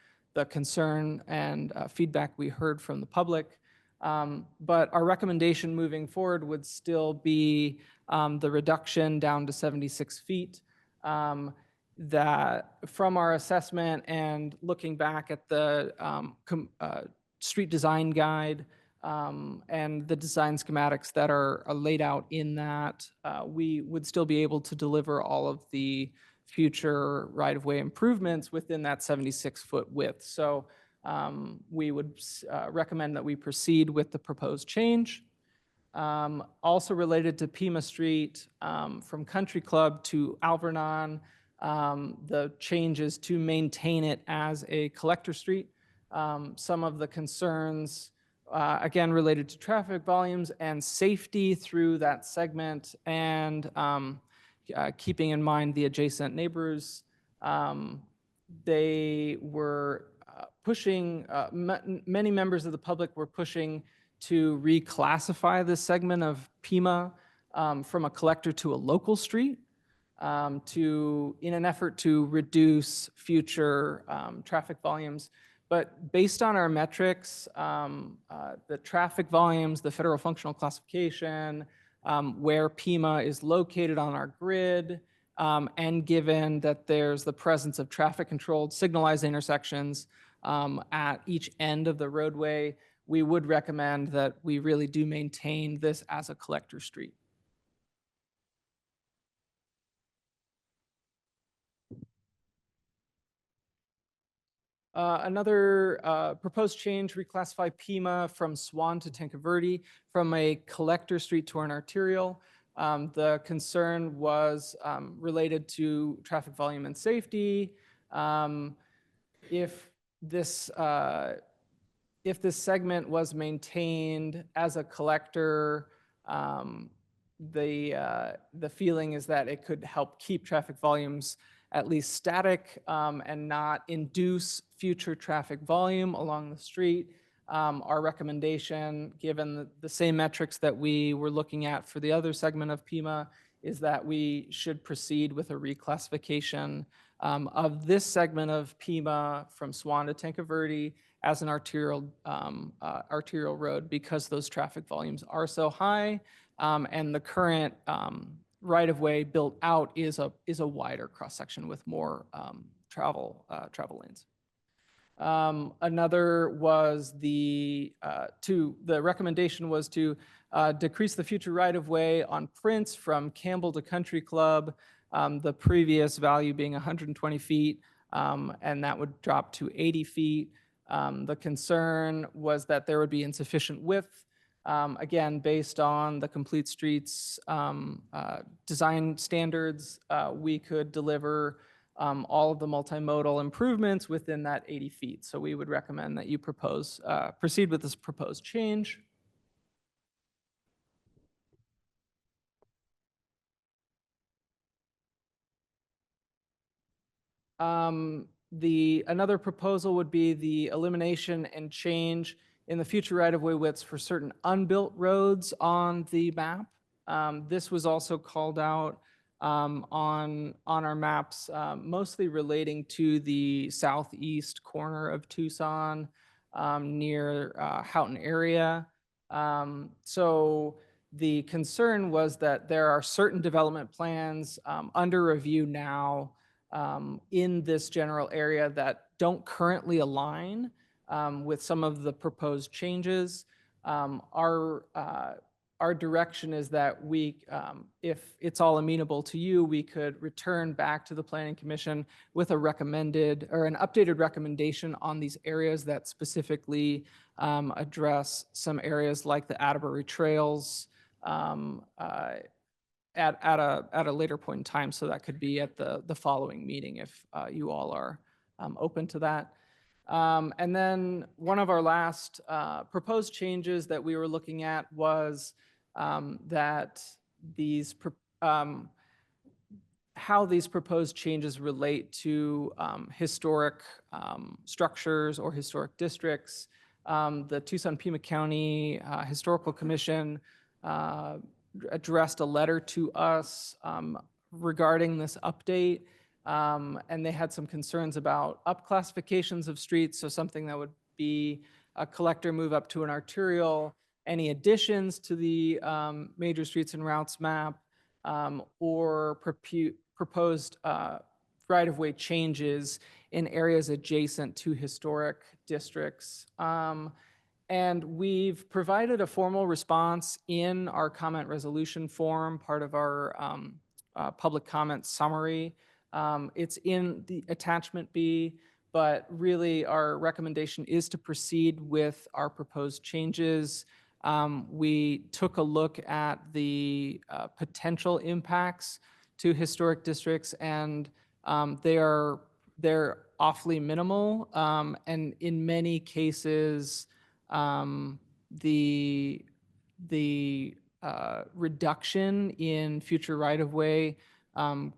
concern and feedback we heard from the public. But our recommendation moving forward would still be the reduction down to 76 feet. That from our assessment and looking back at the street design guide and the design schematics that are laid out in that, we would still be able to deliver all of the future right-of-way improvements within that 76-foot width. So we would recommend that we proceed with the proposed change. Also related to Pima Street, from Country Club to Alvernon, the change is to maintain it as a collector street. Some of the concerns, again, related to traffic volumes and safety through that segment, and keeping in mind the adjacent neighbors. They were pushing, many members of the public were pushing to reclassify this segment of Pima from a collector to a local street, in an effort to reduce future traffic volumes. But based on our metrics, the traffic volumes, the federal functional classification, where Pima is located on our grid, and given that there's the presence of traffic-controlled signalized intersections at each end of the roadway, we would recommend that we really do maintain this as a collector street. Another proposed change, reclassify Pima from Swan to Tanque from a collector street to an arterial. The concern was related to traffic volume and safety. If this segment was maintained as a collector, the feeling is that it could help keep traffic volumes at least static and not induce future traffic volume along the street. Our recommendation, given the same metrics that we were looking at for the other segment of Pima, is that we should proceed with a reclassification of this segment of Pima from Swan to Tanque as an arterial road, because those traffic volumes are so high, and the current right-of-way built out is a wider cross-section with more travel lanes. Another was the recommendation was to decrease the future right-of-way on Prince from Campbell to Country Club, the previous value being 120 feet, and that would drop to 80 feet. The concern was that there would be insufficient width. Again, based on the Complete Streets design standards, we could deliver all of the multimodal improvements within that 80 feet. So we would recommend that you proceed with this proposed change. Another proposal would be the elimination and change in the future right-of-way widths for certain unbuilt roads on the map. This was also called out on our maps, mostly relating to the southeast corner of Tucson, near Houghton area. So the concern was that there are certain development plans under review now in this general area that don't currently align with some of the proposed changes. Our direction is that if it's all amenable to you, we could return back to the Planning Commission with a recommended or an updated recommendation on these areas that specifically address some areas like the Atterbury Trails at a later point in time. So that could be at the following meeting if you all are open to that. And then one of our last proposed changes that we were looking at was that how these proposed changes relate to historic structures or historic districts. The Tucson-Pima County Historical Commission addressed a letter to us regarding this update. And they had some concerns about up classifications of streets, so something that would be a collector move up to an arterial, any additions to the major streets and routes map, or proposed right-of-way changes in areas adjacent to historic districts. And we've provided a formal response in our comment resolution form, part of our public comment summary. It's in the attachment B, but really our recommendation is to proceed with our proposed changes. We took a look at the potential impacts to historic districts, and they're awfully minimal. And in many cases, the reduction in future right-of-way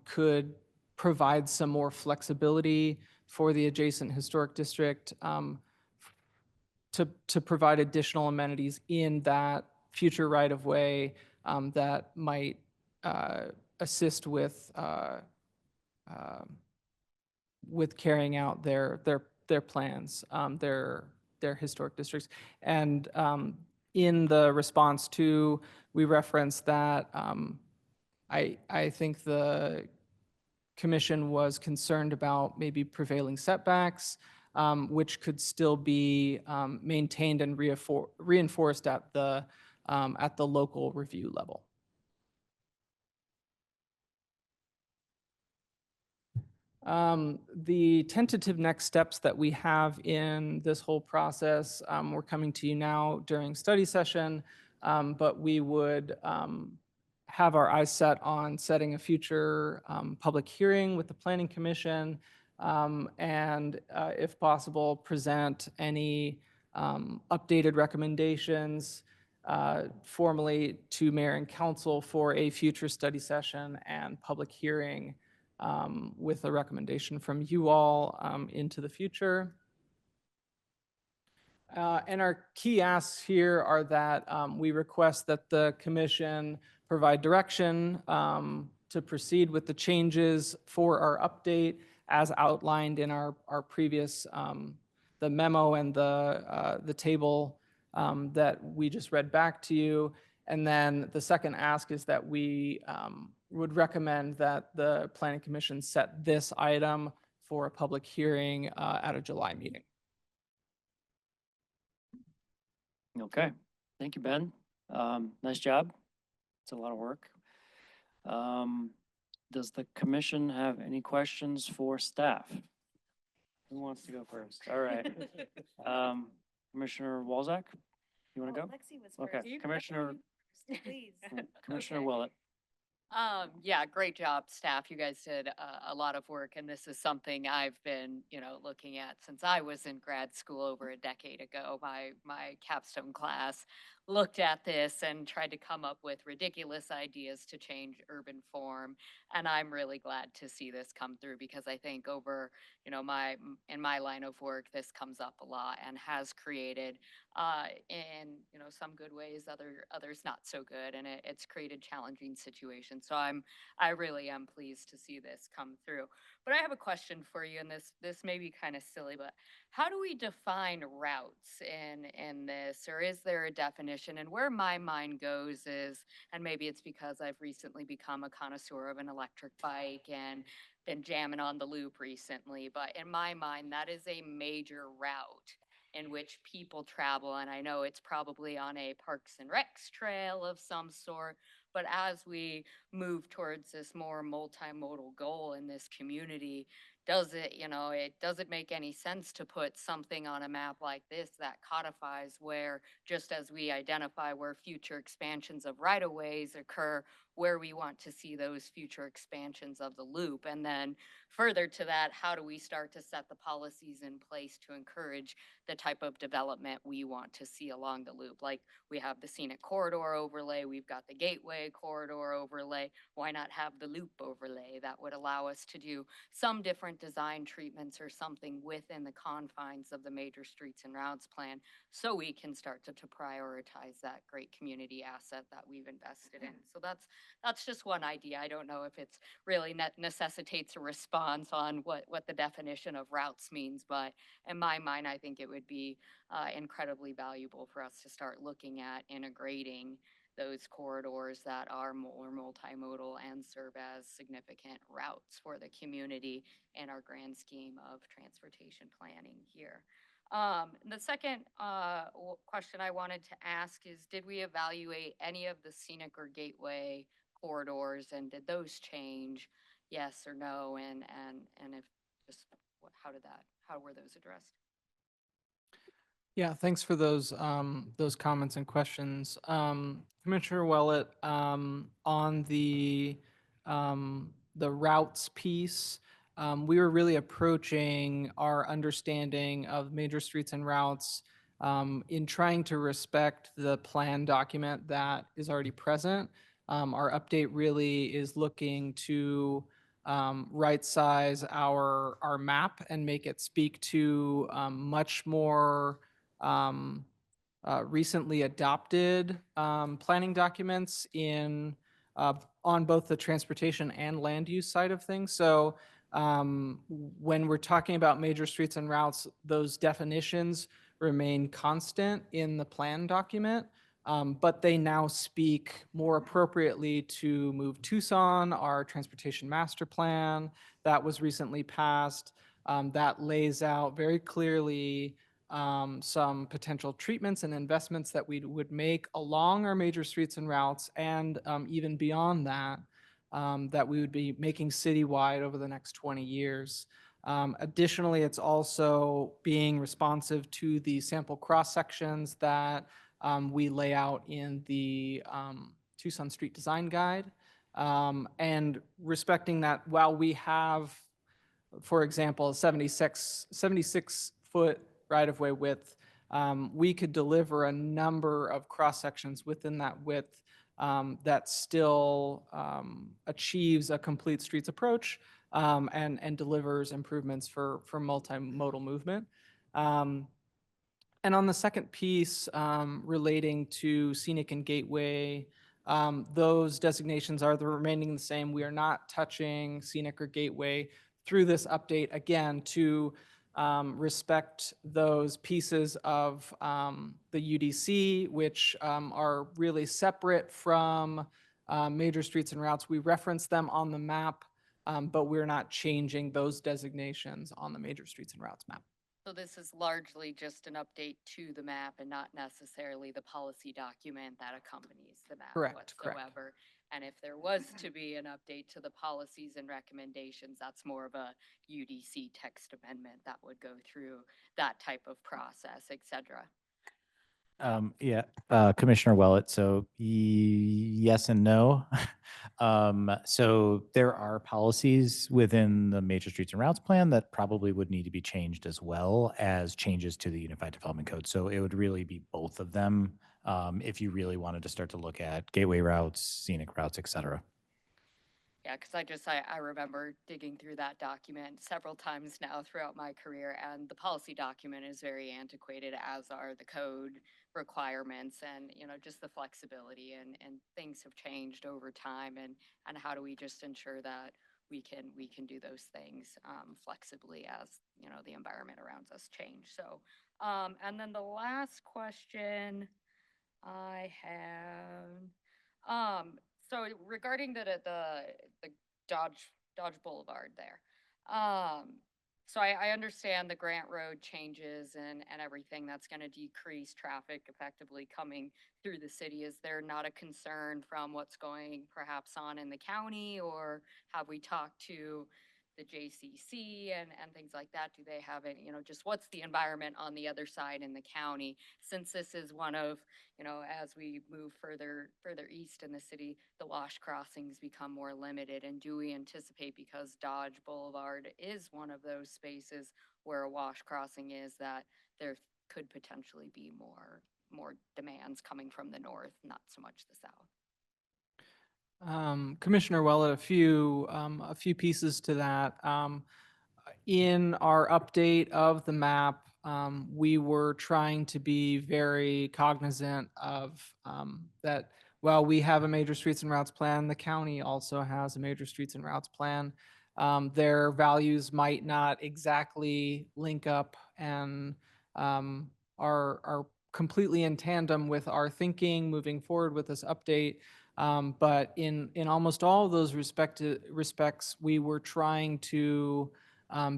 could provide some more flexibility for the adjacent historic district to provide additional amenities in that future right-of-way that might assist with carrying out their plans, their historic districts. And in the response to, we referenced that I think the commission was concerned about maybe prevailing setbacks, which could still be maintained and reinforced at the local review level. The tentative next steps that we have in this whole process, we're coming to you now during study session, but we would have our eyes set on setting a future public hearing with the Planning Commission, and if possible, present any updated recommendations formally to Mayor and Council for a future study session and public hearing with a recommendation from you all into the future. And our key asks here are that we request that the commission provide direction to proceed with the changes for our update as outlined in our previous, the memo and the table that we just read back to you. And then the second ask is that we would recommend that the Planning Commission set this item for a public hearing at a July meeting. Okay, thank you, Ben. Nice job. It's a lot of work. Does the commission have any questions for staff? Who wants to go first? All right. Commissioner Walzak, you want to go? Lexi was Okay, first. Commissioner, Please. Commissioner Willett. Yeah, great job, staff. You guys did a lot of work, and this is something I've been, looking at since I was in grad school over a decade ago. My capstone class looked at this and tried to come up with ridiculous ideas to change urban form, and I'm really glad to see this come through because I think over, in my line of work, this comes up a lot and has created in some good ways, others not so good, and it's created challenging situations. So I really am pleased to see this come through. But I have a question for you, and this may be kind of silly, but how do we define routes in this, or is there a definition? And where my mind goes is, and maybe it's because I've recently become a connoisseur of an electric bike and been jamming on the loop recently, but in my mind, that is a major route in which people travel. And I know it's probably on a Parks and Recs trail of some sort, but as we move towards this more multimodal goal in this community, does it make any sense to put something on a map like this that codifies where, just as we identify where future expansions of right-of-ways occur, where we want to see those future expansions of the loop? And then further to that, how do we start to set the policies in place to encourage the type of development we want to see along the loop? Like we have the scenic corridor overlay, we've got the gateway corridor overlay, overlay, why not have the loop overlay? That would allow us to do some different design treatments or something within the confines of the major streets and routes plan, so we can start to prioritize that great community asset that we've invested in. So that's just one idea. I don't know if it's really necessitates a response on what the definition of routes means, but in my mind, I think it would be incredibly valuable for us to start looking at integrating those corridors that are more multimodal and serve as significant routes for the community in our grand scheme of transportation planning here. The second question I wanted to ask is, did we evaluate any of the scenic or gateway corridors, and did those change? Yes or no? And if just how were those addressed? Yeah, thanks for those comments and questions. Commissioner Willett, on the routes piece, we were really approaching our understanding of major streets and routes in trying to respect the plan document that is already present. Our update really is looking to right size our map and make it speak to much more recently adopted planning documents on both the transportation and land use side of things. So when we're talking about major streets and routes, those definitions remain constant in the plan document, but they now speak more appropriately to Move Tucson, our transportation master plan that was recently passed, that lays out very clearly some potential treatments and investments that we would make along our major streets and routes, and even beyond that, that we would be making citywide over the next 20 years. Additionally, it's also being responsive to the sample cross sections that we lay out in the Tucson Street Design Guide, and respecting that while we have, for example, a 76-foot right-of-way width, we could deliver a number of cross-sections within that width that still achieves a complete streets approach and delivers improvements for multimodal movement. And on the second piece relating to scenic and gateway, those designations are remaining the same. We are not touching scenic or gateway through this update, again, to respect those pieces of the UDC, which are really separate from major streets and routes. We reference them on the map, but we're not changing those designations on the major streets and routes map. So this is largely just an update to the map and not necessarily the policy document that accompanies the map Correct, correct. whatsoever. And if there was to be an update to the policies and recommendations, that's more of a UDC text amendment that would go through that type of process, et cetera. Commissioner Willett, so yes and no. So there are policies within the major streets and routes plan that probably would need to be changed, as well as changes to the Unified Development Code. So it would really be both of them if you really wanted to start to look at gateway routes, scenic routes, et cetera. Yeah, because I remember digging through that document several times now throughout my career, and the policy document is very antiquated, as are the code requirements, and just the flexibility and things have changed over time, and how do we just ensure that we can do those things flexibly as the environment around us change. So and then the last question I have, so regarding the Dodge Boulevard there, so I understand the Grant Road changes and everything that's going to decrease traffic effectively coming through the city. Is there not a concern from what's going perhaps on in the county, or have we talked to the JCC and things like that? Do they have any, just what's the environment on the other side in the county? Since this is one of, as we move further east in the city, the wash crossings become more limited. And do we anticipate, because Dodge Boulevard is one of those spaces where a wash crossing is, that there could potentially be more demands coming from the north, not so much the south? Commissioner Willett, a few pieces to that. In our update of the map, we were trying to be very cognizant of that while we have a major streets and routes plan, the county also has a major streets and routes plan. Their values might not exactly link up and are completely in tandem with our thinking moving forward with this update. But in almost all of those respects, we were trying to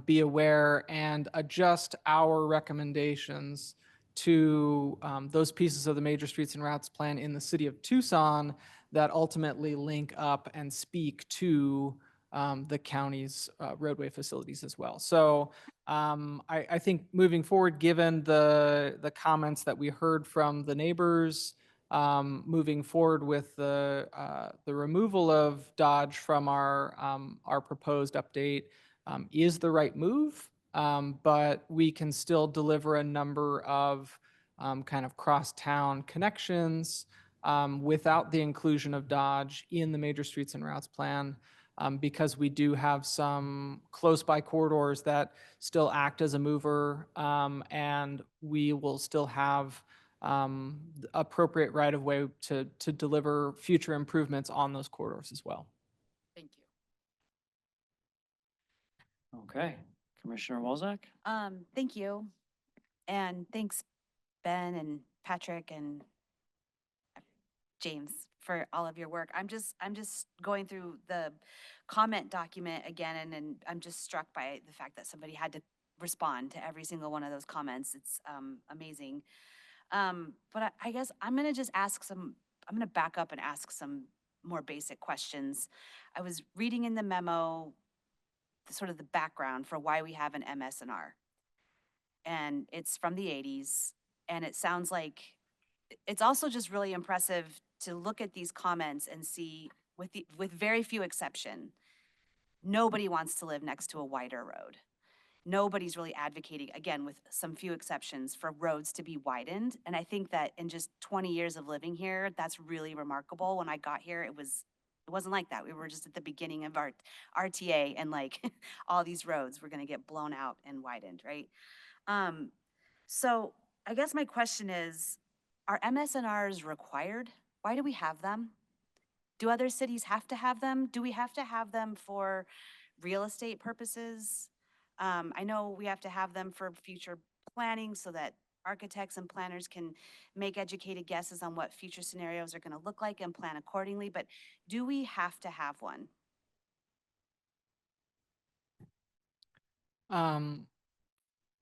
be aware and adjust our recommendations to those pieces of the major streets and routes plan in the city of Tucson that ultimately link up and speak to the county's roadway facilities as well. So I think moving forward, given the comments that we heard from the neighbors, moving forward with the removal of Dodge from our proposed update is the right move, but we can still deliver a number of kind of cross-town connections without the inclusion of Dodge in the major streets and routes plan, because we do have some close-by corridors that still act as a mover, and we will still have appropriate right-of-way to deliver future improvements on those corridors as well. Thank you. Okay, Commissioner Walzak? Thank you. And thanks, Ben and Patrick and James, for all of your work. I'm just going through the comment document again, and I'm just struck by the fact that somebody had to respond to every single one of those comments. It's amazing. But I guess I'm gonna just I'm gonna back up and ask some more basic questions. I was reading in the memo, sort of the background for why we have an MS&R. And it's from the 80s, and it sounds like it's also just really impressive to look at these comments and see, with very few exception, nobody wants to live next to a wider road. Nobody's really advocating, again, with some few exceptions, for roads to be widened. And I think that in just 20 years of living here, that's really remarkable. When I got here, it wasn't like that. We were just at the beginning of our RTA, and like all these roads were gonna get blown out and widened, right? So I guess my question is, are MS&Rs required? Why do we have them? Do other cities have to have them? Do we have to have them for real estate purposes? I know we have to have them for future planning so that architects and planners can make educated guesses on what future scenarios are going to look like and plan accordingly, but do we have to have one?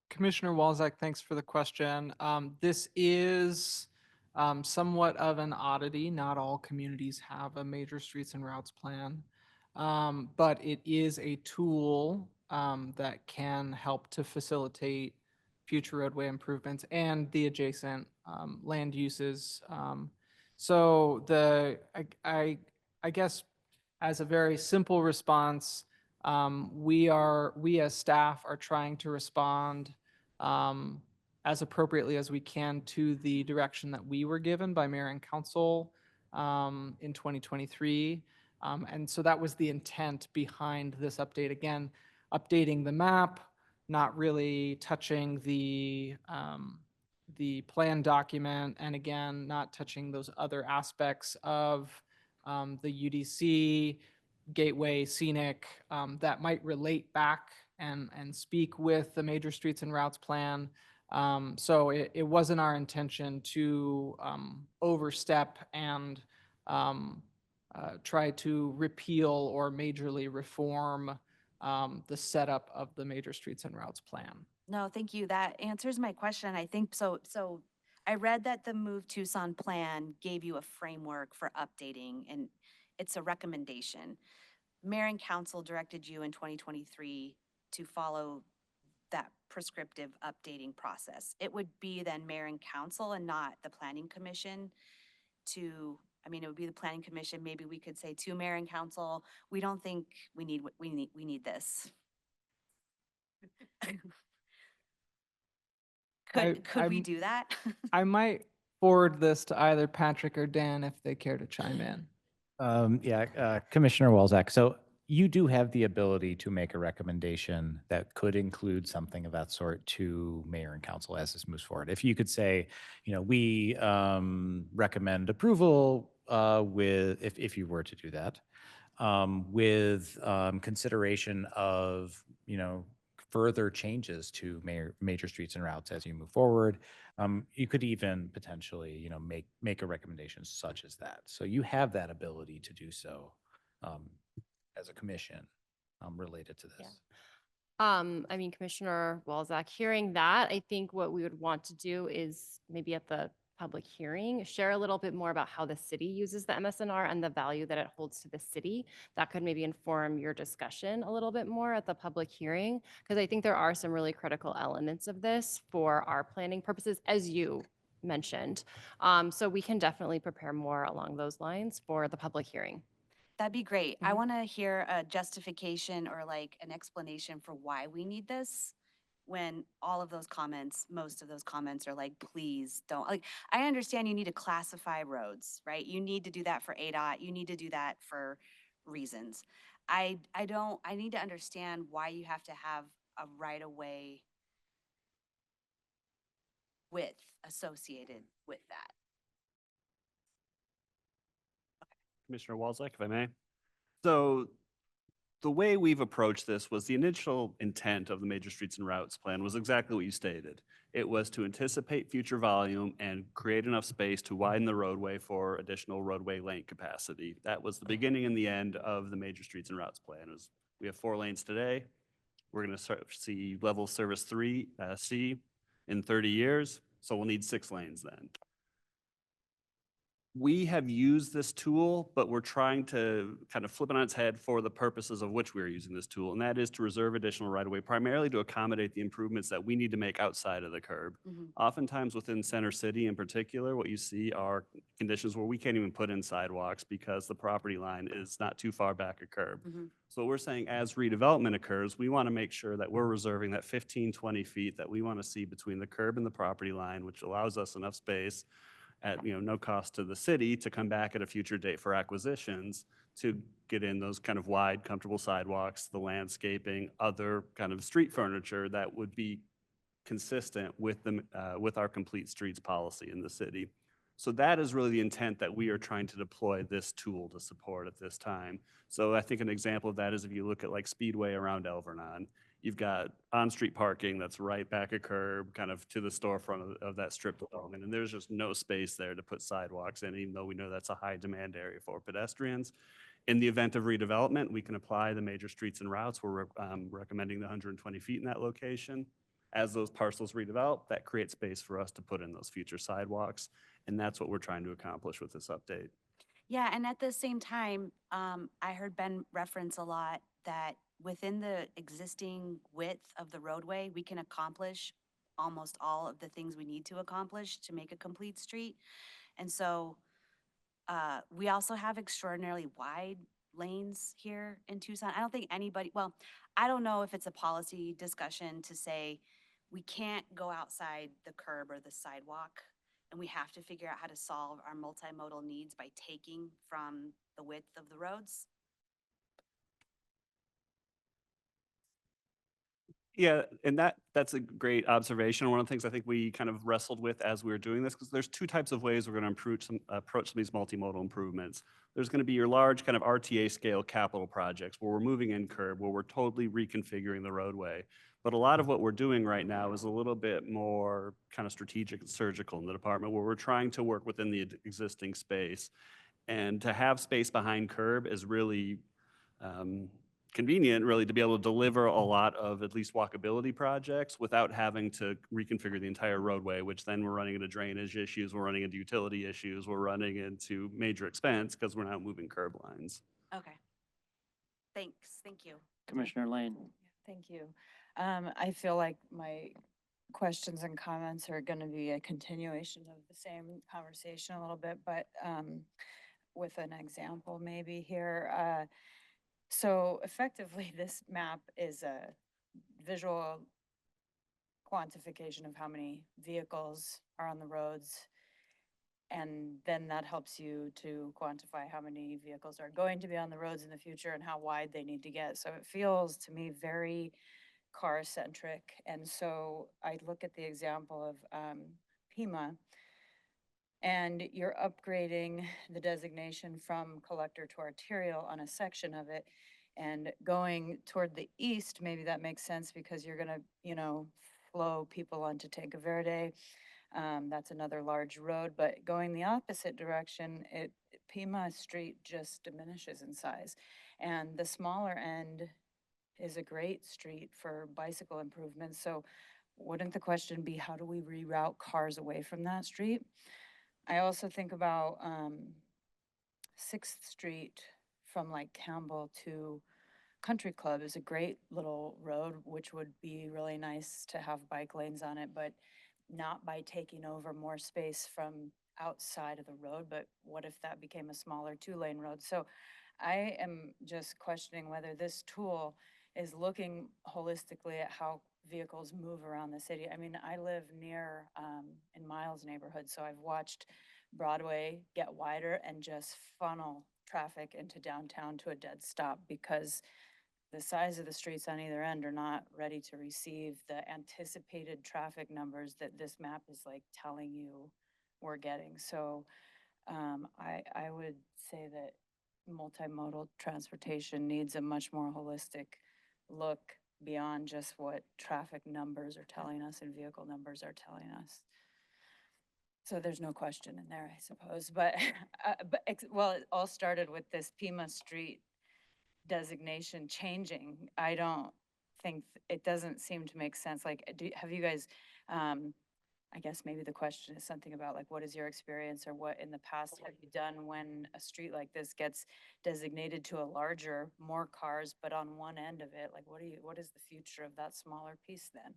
Commissioner Walzak, thanks for the question. This is somewhat of an oddity. Not all communities have a major streets and routes plan, but it is a tool that can help to facilitate future roadway improvements and the adjacent land uses. So I guess as a very simple response, we as staff are trying to respond as appropriately as we can to the direction that we were given by mayor and council in 2023. And so that was the intent behind this update. Again, updating the map, not really touching the plan document, and again, not touching those other aspects of the UDC, Gateway, Scenic, that might relate back and speak with the major streets and routes plan. So it wasn't our intention to overstep and try to repeal or majorly reform the setup of the major streets and routes plan. No, thank you. That answers my question. I think so. So I read that the Move Tucson plan gave you a framework for updating, and it's a recommendation. Mayor and council directed you in 2023 to follow that prescriptive updating process. It would be then mayor and council and not the planning commission to, I mean, it would be the planning commission. Maybe we could say to mayor and council, we don't think we need this. Could we do that? I might forward this to either Patrick or Dan if they care to chime in. Commissioner Walzak, so you do have the ability to make a recommendation that could include something of that sort to mayor and council as this moves forward. If you could say, we recommend approval if you were to do that, with consideration of, further changes to major streets and routes as you move forward. You could even potentially, make a recommendation such as that. So you have that ability to do so as a commission related to this. I mean, Commissioner Walzak, hearing that, I think what we would want to do is maybe at the public hearing, share a little bit more about how the city uses the MSNR and the value that it holds to the city. That could maybe inform your discussion a little bit more at the public hearing, because I think there are some really critical elements of this for our planning purposes, as you mentioned. So we can definitely prepare more along those lines for the public hearing. That'd be great. I Mhm. want to hear a justification or like an explanation for why we need this. When all of those comments, most of those comments are like, please don't, like, I understand you need to classify roads, right? You need to do that for ADOT, you need to do that for reasons. I need to understand why you have to have a right-of-way width associated with that. Commissioner Walzak, if I may. So the way we've approached this was the initial intent of the Major Streets and Routes Plan was exactly what you stated. It was to anticipate future volume and create enough space to widen the roadway for additional roadway lane capacity. That was the beginning and the end of the Major Streets and Routes Plan. We have 4 lanes today. We're going to see level service 3C in 30 years. So we'll need 6 lanes then. We have used this tool, but we're trying to kind of flip it on its head for the purposes of which we're using this tool, and that is to reserve additional right-of-way, primarily to accommodate the improvements that we need to make outside of the curb. Oftentimes within Center City in particular, what you see are conditions where we can't even put in sidewalks because the property line is not too far back a curb. So we're saying as redevelopment occurs, we want to make sure that we're reserving that 15, 20 feet that we want to see between the curb and the property line, which allows us enough space at no cost to the city to come back at a future date for acquisitions to get in those kind of wide, comfortable sidewalks, the landscaping, other kind of street furniture that would be consistent with with our complete streets policy in the city. So that is really the intent that we are trying to deploy this tool to support at this time. So I think an example of that is if you look at like Speedway around Elvernon, you've got on-street parking that's right back a curb, kind of to the storefront of that strip development. And there's just no space there to put sidewalks in, even though we know that's a high demand area for pedestrians. In the event of redevelopment, we can apply the major streets and routes. We're recommending the 120 feet in that location. As those parcels redevelop, that creates space for us to put in those future sidewalks. And that's what we're trying to accomplish with this update. Yeah, and at the same time, I heard Ben reference a lot that within the existing width of the roadway, we can accomplish almost all of the things we need to accomplish to make a complete street. And so we also have extraordinarily wide lanes here in Tucson. I don't think anybody, well, I don't know if it's a policy discussion to say we can't go outside the curb or the sidewalk, and we have to figure out how to solve our multimodal needs by taking from the width of the roads. Yeah, and that's a great observation. One of the things I think we kind of wrestled with as we were doing this, because there's 2 types of ways we're going to approach some of these multimodal improvements. There's going to be your large kind of RTA scale capital projects where we're moving in curb, where we're totally reconfiguring the roadway. But a lot of what we're doing right now is a little bit more kind of strategic and surgical in the department, where we're trying to work within the existing space. And to have space behind curb is really convenient, really, to be able to deliver a lot of at least walkability projects without having to reconfigure the entire roadway, which then we're running into drainage issues, we're running into utility issues, we're running into major expense because we're not moving curb lines. Okay. Thanks. Thank you. Commissioner Lane. Thank you. I feel like my questions and comments are going to be a continuation of the same conversation a little bit, but with an example maybe here. So effectively, this map is a visual quantification of how many vehicles are on the roads. And then that helps you to quantify how many vehicles are going to be on the roads in the future and how wide they need to get. So it feels to me very car-centric. And so I look at the example of Pima, and you're upgrading the designation from collector to arterial on a section of it. And going toward the east, maybe that makes sense because you're gonna, flow people onto Tanque Verde. That's another large road, but going the opposite direction, Pima Street just diminishes in size. And the smaller end is a great street for bicycle improvements. So wouldn't the question be, how do we reroute cars away from that street? I also think about 6th Street from like Campbell to Country Club is a great little road, which would be really nice to have bike lanes on it, but not by taking over more space from outside of the road. But what if that became a smaller 2-lane road? So I am just questioning whether this tool is looking holistically at how vehicles move around the city. I mean, I live near in Miles neighborhood, so I've watched Broadway get wider and just funnel traffic into downtown to a dead stop because the size of the streets on either end are not ready to receive the anticipated traffic numbers that this map is like telling you we're getting. So I would say that multimodal transportation needs a much more holistic look beyond just what traffic numbers are telling us and vehicle numbers are telling us. So there's no question in there, I suppose, but, well, it all started with this Pima Street designation changing. I don't think, it doesn't seem to make sense. Like, have you guys, I guess maybe the question is something about like, what is your experience or what in the past have you done when a street like this gets designated to a larger, more cars, but on one end of it, like what is the future of that smaller piece then?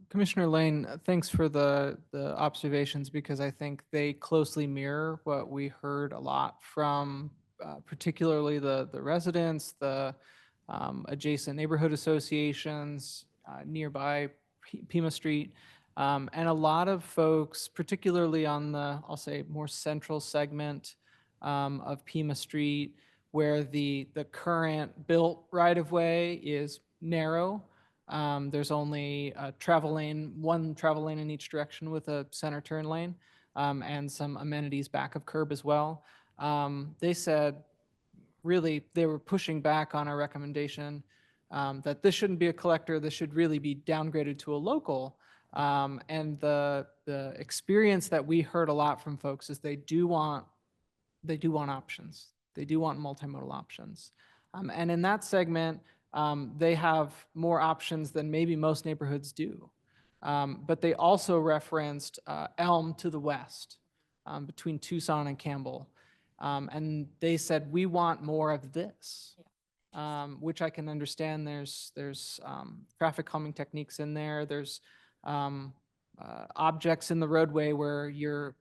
Commissioner Lane, thanks for the observations because I think they closely mirror what we heard a lot from particularly the residents, the adjacent neighborhood associations nearby Pima Street, and a lot of folks, particularly on the, I'll say, more central segment of Pima Street, where the current built right-of-way is narrow. There's only a travel lane, one travel lane in each direction with a center turn lane, and some amenities back of curb as well. They said, really, they were pushing back on our recommendation that this shouldn't be a collector, this should really be downgraded to a local. And the experience that we heard a lot from folks is they do want options. They do want multimodal options. And in that segment, they have more options than maybe most neighborhoods do. But they also referenced Elm to the west between Tucson and Campbell. And they said, we want more of this, which I can understand. There's traffic calming techniques in there. There's objects in the roadway where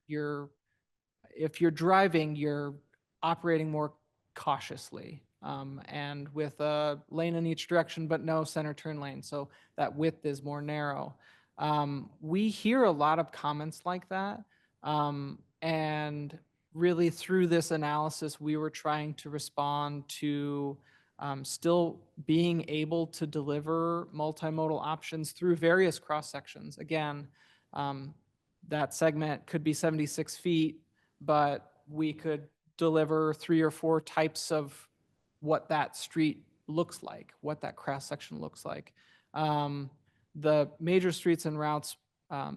if you're driving, you're operating more cautiously and with a lane in each direction, but no center turn lane. So that width is more narrow. We hear a lot of comments like that. And really through this analysis, we were trying to respond to still being able to deliver multimodal options through various cross sections. Again, that segment could be 76 feet, but we could deliver 3 or 4 types of what that street looks like, what that cross section looks like. The major streets and routes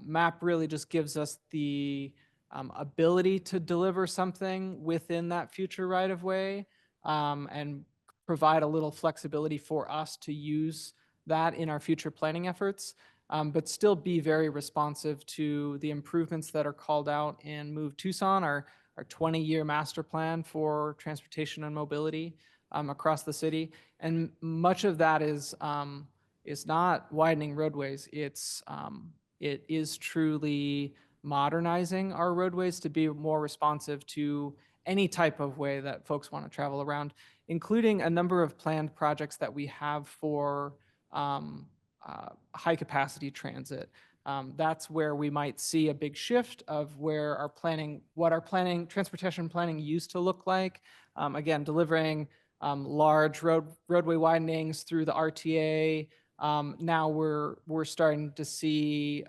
map really just gives us the ability to deliver something within that future right of way and provide a little flexibility for us to use that in our future planning efforts, but still be very responsive to the improvements that are called out in Move Tucson, our 20-year master plan for transportation and mobility across the city. And much of that is not widening roadways. It is truly modernizing our roadways to be more responsive to any type of way that folks want to travel around, including a number of planned projects that we have for high capacity transit. That's where we might see a big shift of where our planning, what our planning, transportation planning used to look like. Again, delivering large roadway widenings through the RTA. Now we're starting to see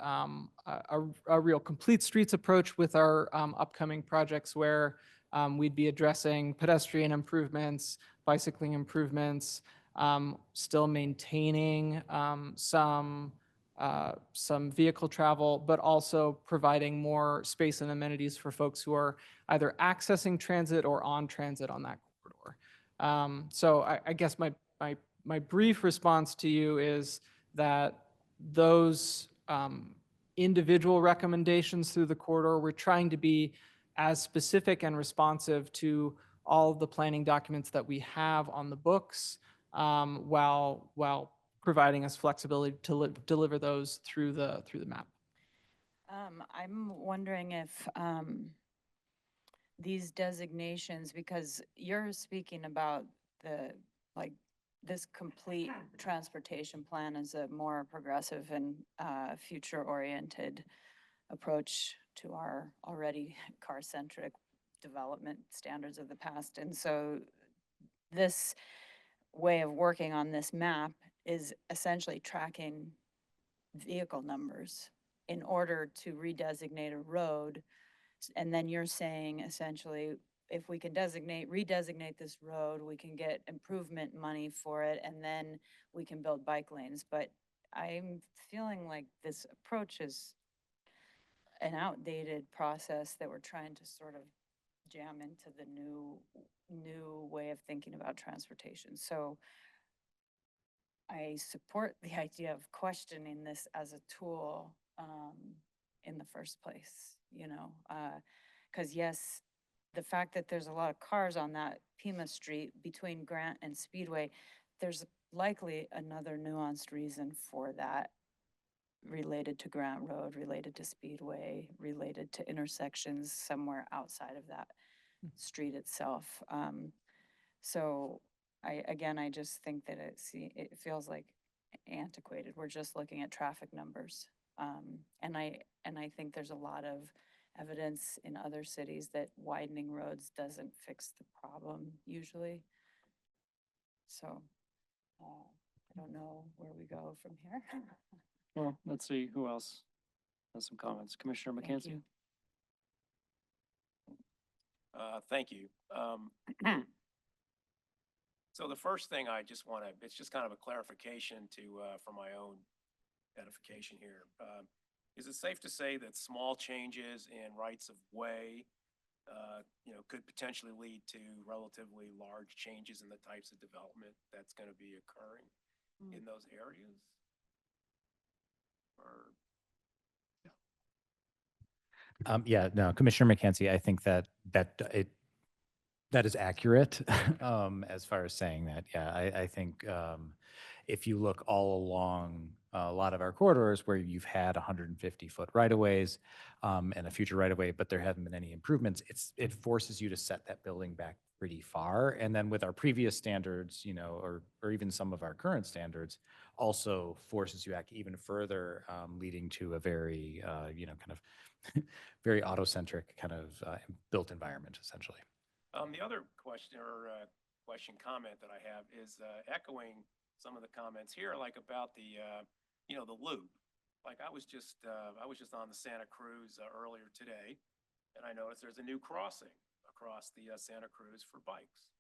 a real complete streets approach with our upcoming projects where we'd be addressing pedestrian improvements, bicycling improvements, still maintaining some vehicle travel, but also providing more space and amenities for folks who are either accessing transit or on transit on that corridor. So I guess my brief response to you is that those individual recommendations through the corridor, we're trying to be as specific and responsive to all of the planning documents that we have on the books, while providing us flexibility to deliver those through the map. I'm wondering if these designations, because you're speaking about the, like, this complete transportation plan is a more progressive and future-oriented approach to our already car-centric development standards of the past. And so this way of working on this map is essentially tracking vehicle numbers in order to redesignate a road. And then you're saying essentially, if we can redesignate this road, we can get improvement money for it, and then we can build bike lanes. But I'm feeling like this approach is an outdated process that we're trying to sort of jam into the new way of thinking about transportation. So I support the idea of questioning this as a tool in the first place, you know, because yes, the fact that there's a lot of cars on that Pima Street between Grant and Speedway, there's likely another nuanced reason for that, related to Grant Road, related to Speedway, related to intersections somewhere outside of that street itself. So I just think that it feels like antiquated. We're just looking at traffic numbers. And I think there's a lot of evidence in other cities that widening roads doesn't fix the problem usually. So I don't know where we go from here. Well, let's see who else has some comments. Commissioner Thank McKenzie? you. Thank you. So the first thing I just want to, it's just kind of a clarification for my own edification here. Is it safe to say that small changes in rights of way, could potentially lead to relatively large changes in the types of development that's going to be occurring in those areas? Or Yeah, no, Commissioner McKenzie, I think that is accurate as far as saying that. Yeah, I think if you look all along a lot of our corridors where you've had 150-foot right-of-ways and a future right-of-way, but there haven't been any improvements, it forces you to set that building back pretty far. And then with our previous standards, or even some of our current standards, also forces you back even further, leading to a very, kind of very auto-centric kind of built environment, essentially. the other question comment that I have is echoing some of the comments here, like about the loop. Like I was just on the Santa Cruz earlier today, and I noticed there's a new crossing across the Santa Cruz for bikes.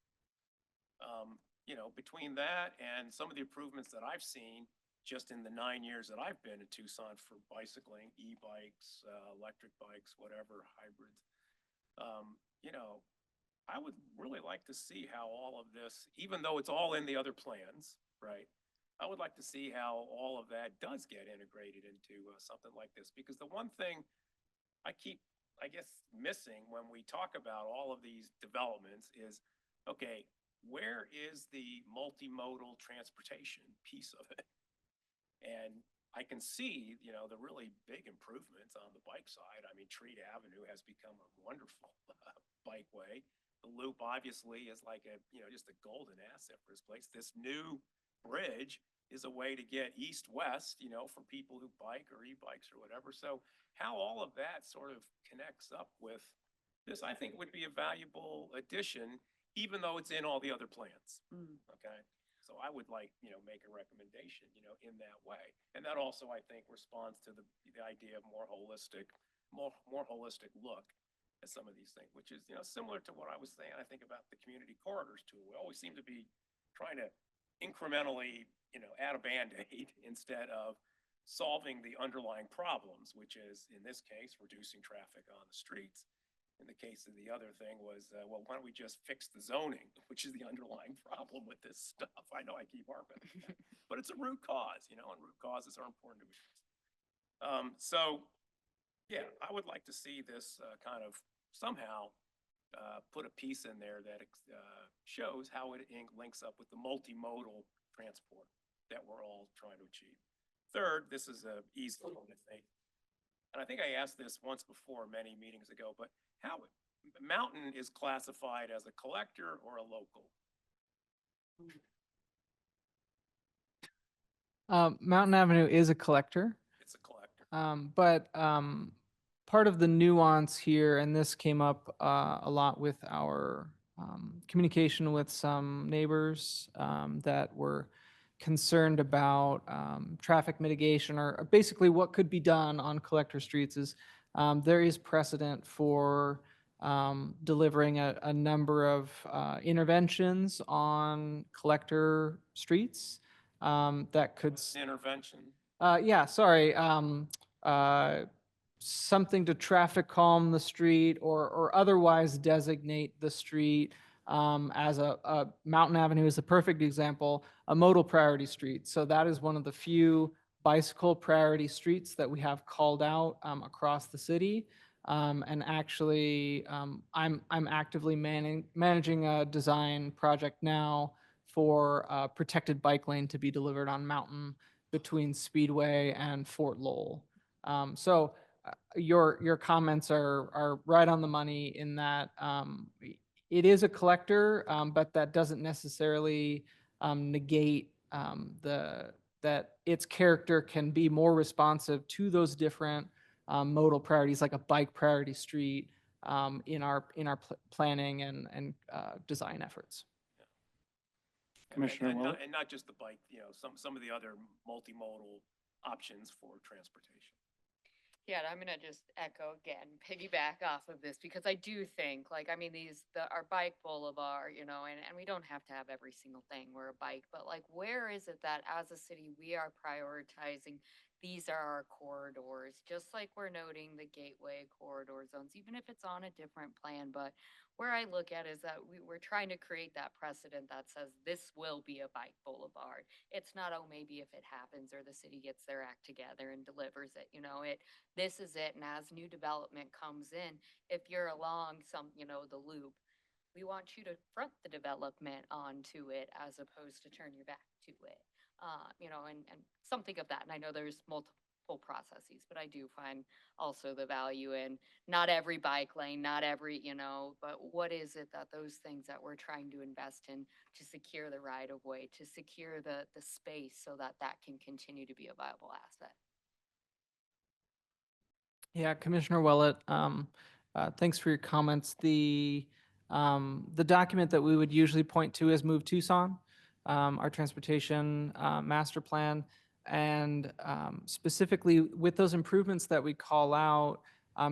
Between that and some of the improvements that I've seen just in the 9 years that I've been in Tucson for bicycling, e-bikes, electric bikes, whatever, hybrids, I would really like to see how all of this, even though it's all in the other plans, right? I would like to see how all of that does get integrated into something like this, because the one thing I keep, I guess, missing when we talk about all of these developments is, okay, where is the multimodal transportation piece of it? And I can see, the really big improvements on the bike side. I mean, Treat Avenue has become a wonderful bikeway. The loop obviously is like just a golden asset for this place. This new bridge is a way to get east-west, for people who bike or e-bikes or whatever. So how all of that sort of connects up with this, I think would be a valuable addition, even though it's in all the other plans. Okay? So I would like, make a recommendation, in that way. And that also, I think, responds to the idea of more holistic look at some of these things, which is, similar to what I was saying, I think, about the community corridors too. We always seem to be trying to incrementally, add a Band-Aid instead of solving the underlying problems, which is, in this case, reducing traffic on the streets. In the case of the other thing was, well, why don't we just fix the zoning, which is the underlying problem with this stuff. I know I keep harping on that, but it's a root cause, and root causes are important to address. So, yeah, I would like to see this kind of somehow put a piece in there that shows how it links up with the multimodal transport that we're all trying to achieve. Third, this is a easy one, I think. And I think I asked this once before, many meetings ago, but how Mountain is classified as a collector or a local? Mountain Avenue is a collector. It's a collector. But part of the nuance here, and this came up a lot with our communication with some neighbors that were concerned about traffic mitigation, or basically what could be done on collector streets, is there is precedent for delivering a number of interventions on collector streets that could. Intervention. Yeah, sorry. Something to traffic calm the street, or otherwise designate the street as a Mountain Avenue is a perfect example, a modal priority street. So that is one of the few bicycle priority streets that we have called out across the city. And actually, I'm actively managing a design project now for a protected bike lane to be delivered on Mountain between Speedway and Fort Lowell. So your comments are right on the money in that it is a collector, but that doesn't necessarily negate that its character can be more responsive to those different modal priorities, like a bike priority street, in our planning and design efforts. Commissioner Willett? And not just the bike, some of the other multimodal options for transportation. Yeah, and I'm gonna just echo again, piggyback off of this, because I do think, our bike boulevard, and we don't have to have every single thing where a bike, but where is it that as a city, we are prioritizing, these are our corridors, just like we're noting the gateway corridor zones, even if it's on a different plan, but where I look at is that we're trying to create that precedent that says this will be a bike boulevard. It's not, oh, maybe if it happens or the city gets their act together and delivers it, this is it. And as new development comes in, if you're along the loop, we want you to front the development onto it as opposed to turn your back to it. And something of that. And I know there's multiple processes, but I do find also the value in not every bike lane, not every, but what is it that those things that we're trying to invest in to secure the right of way, to secure the space so that can continue to be a viable asset. Yeah, Commissioner Willett, thanks for your comments. The document that we would usually point to is Move Tucson, our transportation master plan. And specifically with those improvements that we call out,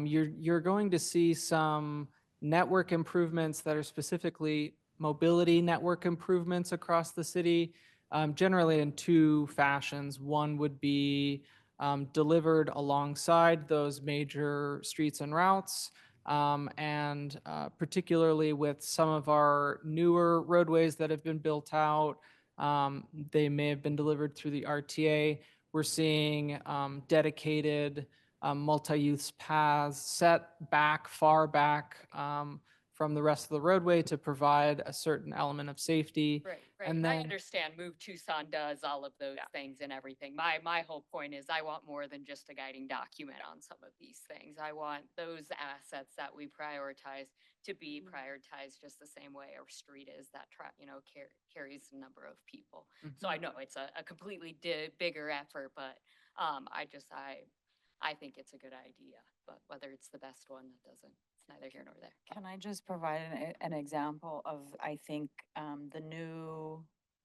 you're going to see some network improvements that are specifically mobility network improvements across the city, generally in two fashions. One would be delivered alongside those major streets and routes, and particularly with some of our newer roadways that have been built out. They may have been delivered through the RTA. We're seeing dedicated multi-use paths set back, far back from the rest of the roadway to provide a certain element of safety. Right, right. And And I then- understand Move Tucson does all of those things and everything. My whole point is I want more than just a guiding document on some of these things. I want those assets that we prioritize to be prioritized just the same way our street is that carries a number of people. So I know it's a completely bigger effort, but I think it's a good idea, but whether it's the best one, that doesn't, it's neither here nor there. Can I just provide an example of, I think, the new,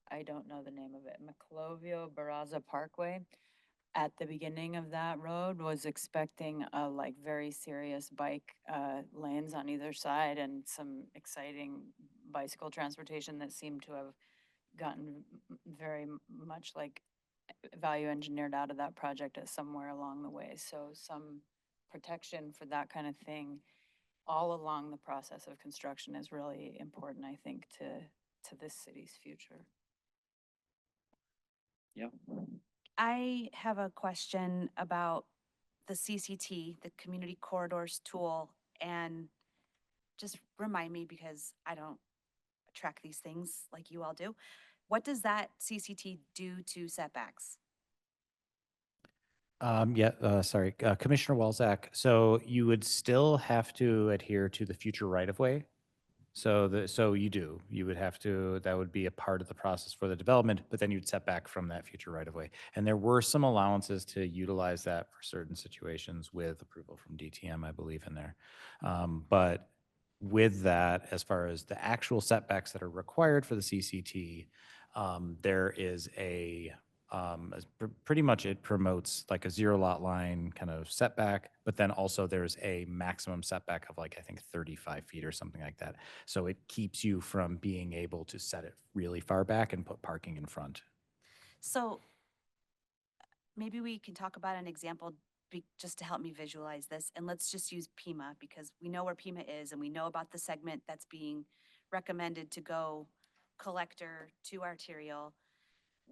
I don't know the name of it, Maclovio Barraza Parkway? At the beginning of that road was expecting like very serious bike lanes on either side and some exciting bicycle transportation that seemed to have gotten very much like value engineered out of that project at somewhere along the way. So some protection for that kind of thing all along the process of construction is really important, I think, to this city's future. Yeah. I have a question about the CCT, the Community Corridors tool, and just remind me because I don't track these things like you all do. What does that CCT do to setbacks? Sorry, Commissioner Walzak. So you would still have to adhere to the future right-of-way. So you would have to, that would be a part of the process for the development, but then you'd set back from that future right-of-way. And there were some allowances to utilize that for certain situations with approval from DTM, I believe, in there. But with that, as far as the actual setbacks that are required for the CCT, there is pretty much it promotes like a zero lot line kind of setback, but then also there's a maximum setback of like, I think 35 feet or something like that. So it keeps you from being able to set it really far back and put parking in front. So maybe we can talk about an example just to help me visualize this. And let's just use Pima because we know where Pima is and we know about the segment that's being recommended to go collector to arterial.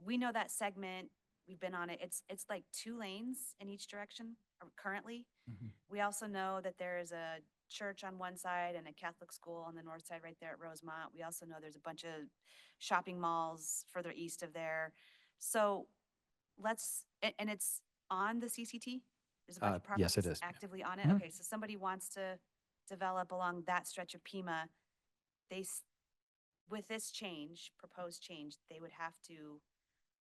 We know that segment, we've been on it. It's like 2 lanes in each direction currently. We also know that there is a church on one side and a Catholic school on the north side right there at Rosemont. We also know there's a bunch of shopping malls further east of there. So and it's on the CCT? There's a bunch of Yes, it properties is. actively on it? Mhm. Okay, so somebody wants to develop along that stretch of Pima. With this change, proposed change, they would have to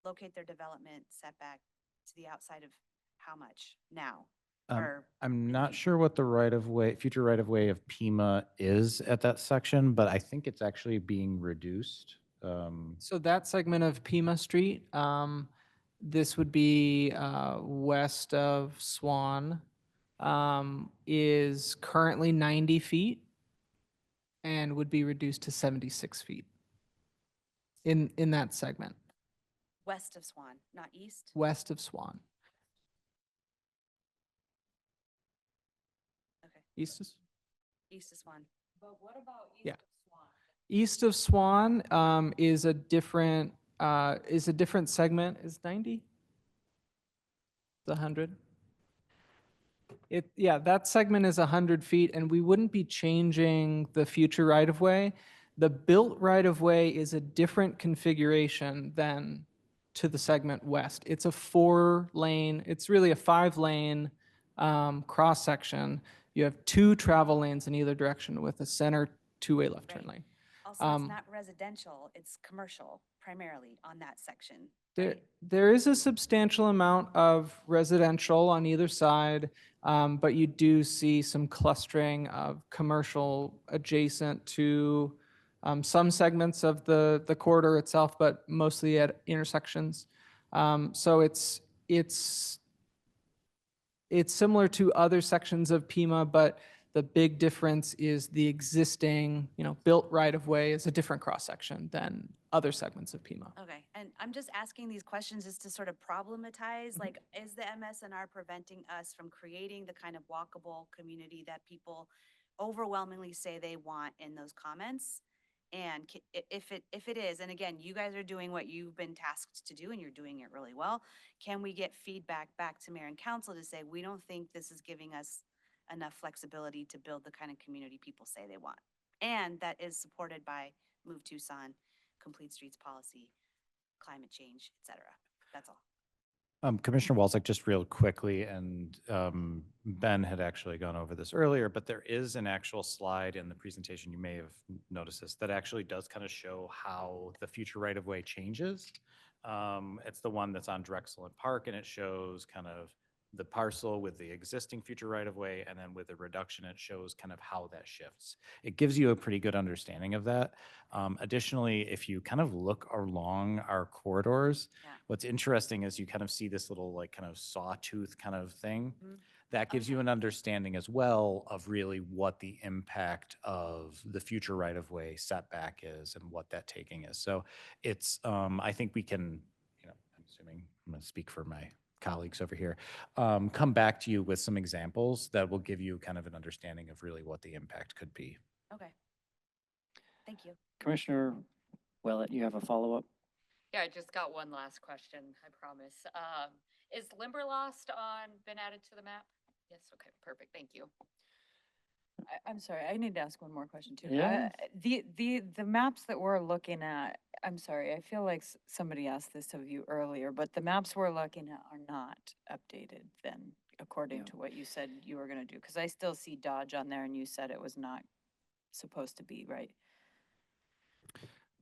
locate their development setback to the outside of how much now? Or I'm in the not future? sure what the future right-of-way of Pima is at that section, but I think it's actually being reduced. So that segment of Pima Street, this would be west of Swan, is currently 90 feet and would be reduced to 76 feet in that segment, West of Swan, not east? west of Swan. Okay, East is? east of Swan. But what about Yeah. of Swan? East of Swan is a different segment. Is 90? It's 100. That segment is 100 feet, and we wouldn't be changing the future right-of-way. The built right-of-way is a different configuration than to the segment west. It's a 4-lane, it's really a 5-lane cross-section. You have 2 travel lanes in either direction with a center 2-way left turn Right. lane. Also, it's not residential, it's commercial primarily on that section, right? There is a substantial amount of residential on either side, but you do see some clustering of commercial adjacent to some segments of the corridor itself, but mostly at intersections. So it's similar to other sections of Pima, but the big difference is the existing, built right-of-way is a different cross-section than other segments of Pima. Okay, and I'm just asking these questions just to sort of problematize, like, is the MSNR preventing us from creating the kind of walkable community that people overwhelmingly say they want in those comments? And if it is, and again, you guys are doing what you've been tasked to do and you're doing it really well, can we get feedback back to mayor and council to say, we don't think this is giving us enough flexibility to build the kind of community people say they want? And that is supported by Move Tucson, Complete Streets Policy, climate change, et cetera. That's all. Commissioner Walczak, just real quickly, and Ben had actually gone over this earlier, but there is an actual slide in the presentation, you may have noticed this, that actually does kind of show how the future right-of-way changes. It's the one that's on Drexel and Park, and it shows kind of the parcel with the existing future right-of-way, and then with the reduction, it shows kind of how that shifts. It gives you a pretty good understanding of that. Additionally, if you kind of look along our corridors, Yeah. what's interesting is you kind of see this little like kind of sawtooth kind of thing. Mhm. That gives you an understanding as well of really what the impact of the future right-of-way setback is and what that taking is. So it's, I think we can, you know, I'm assuming, I'm going to speak for my colleagues over here, come back to you with some examples that will give you kind of an understanding of really what the impact could be. Okay. Thank you. Commissioner Willett, you have a follow-up? Yeah, I just got one last question, I promise. Is Limberlost been added to the map? Yes, okay, perfect, thank you. I'm sorry, I need to ask one more question too. Yeah. The maps that we're looking at, I'm sorry, I feel like somebody asked this of you earlier, but the maps we're looking at are not updated then, according Yeah. to what you said you were gonna do, because I still see Dodge on there and you said it was not supposed to be, right?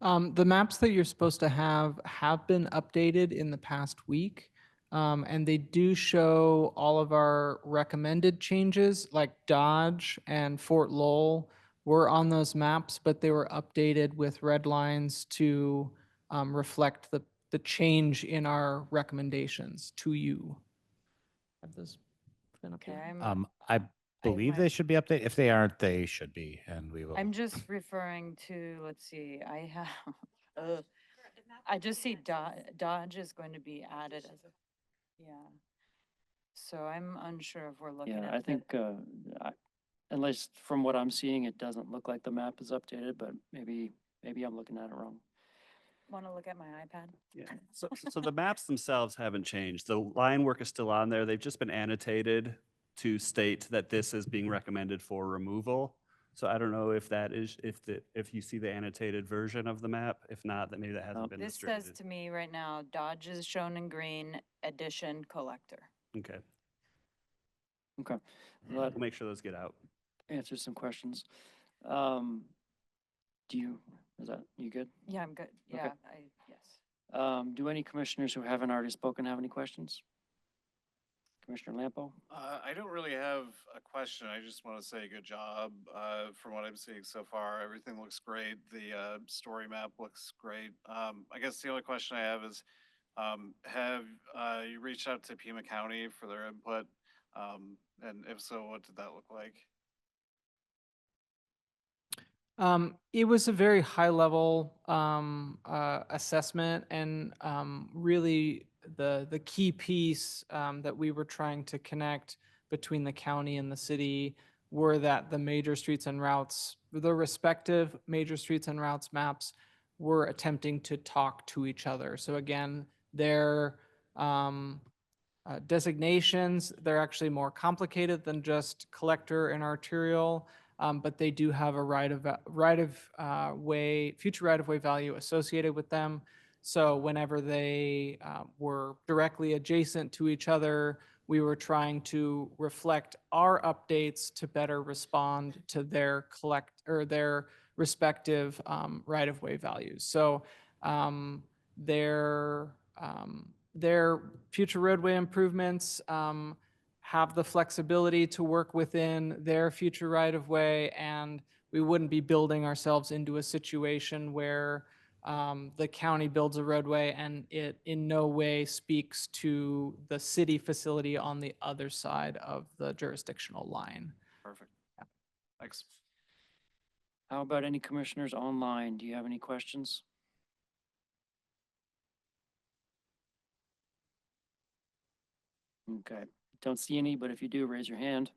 The maps that you're supposed to have been updated in the past week. And they do show all of our recommended changes, like Dodge and Fort Lowell were on those maps, but they were updated with red lines to reflect the change in our recommendations to you. Have those been Okay, updated? I believe they might- should be updated. If they aren't, they should be, and we will. I'm just referring to, let's see, I have, I just see Dodge is going to be added as a, yeah. So I'm unsure if we're looking Yeah, at. I think, at least from what I'm seeing, it doesn't look like the map is updated, but maybe I'm looking at it wrong. Want to look at my iPad? Yeah. So the maps themselves haven't changed. The line work is still on there. They've just been annotated to state that this is being recommended for removal. So I don't know if that is, if you see the annotated version of the map. If not, then maybe that hasn't been This says distributed. to me right now, Dodge is shown in green, addition collector. Okay, Okay, we'll that make sure those get out. answers some questions. You good? Yeah, I'm good. Okay. Yeah, yes. Do any commissioners who haven't already spoken have any questions? Commissioner Lampo? I don't really have a question. I just want to say good job. From what I'm seeing so far, everything looks great. The story map looks great. I guess the only question I have is, have you reached out to Pima County for their input? And if so, what did that look like? It was a very high level assessment, and really the key piece that we were trying to connect between the county and the city were that the major streets and routes, the respective major streets and routes maps were attempting to talk to each other. So again, their designations, they're actually more complicated than just collector and arterial. But they do have a future right of way value associated with them. So whenever they were directly adjacent to each other, we were trying to reflect our updates to better respond to their their respective right of way values. So their future roadway improvements have the flexibility to work within their future right-of-way, and we wouldn't be building ourselves into a situation where the county builds a roadway and it in no way speaks to the city facility on the other side of the jurisdictional line. Perfect. Thanks. How about any commissioners online? Do you have any questions? Okay, don't see any, but if you do, raise your hand.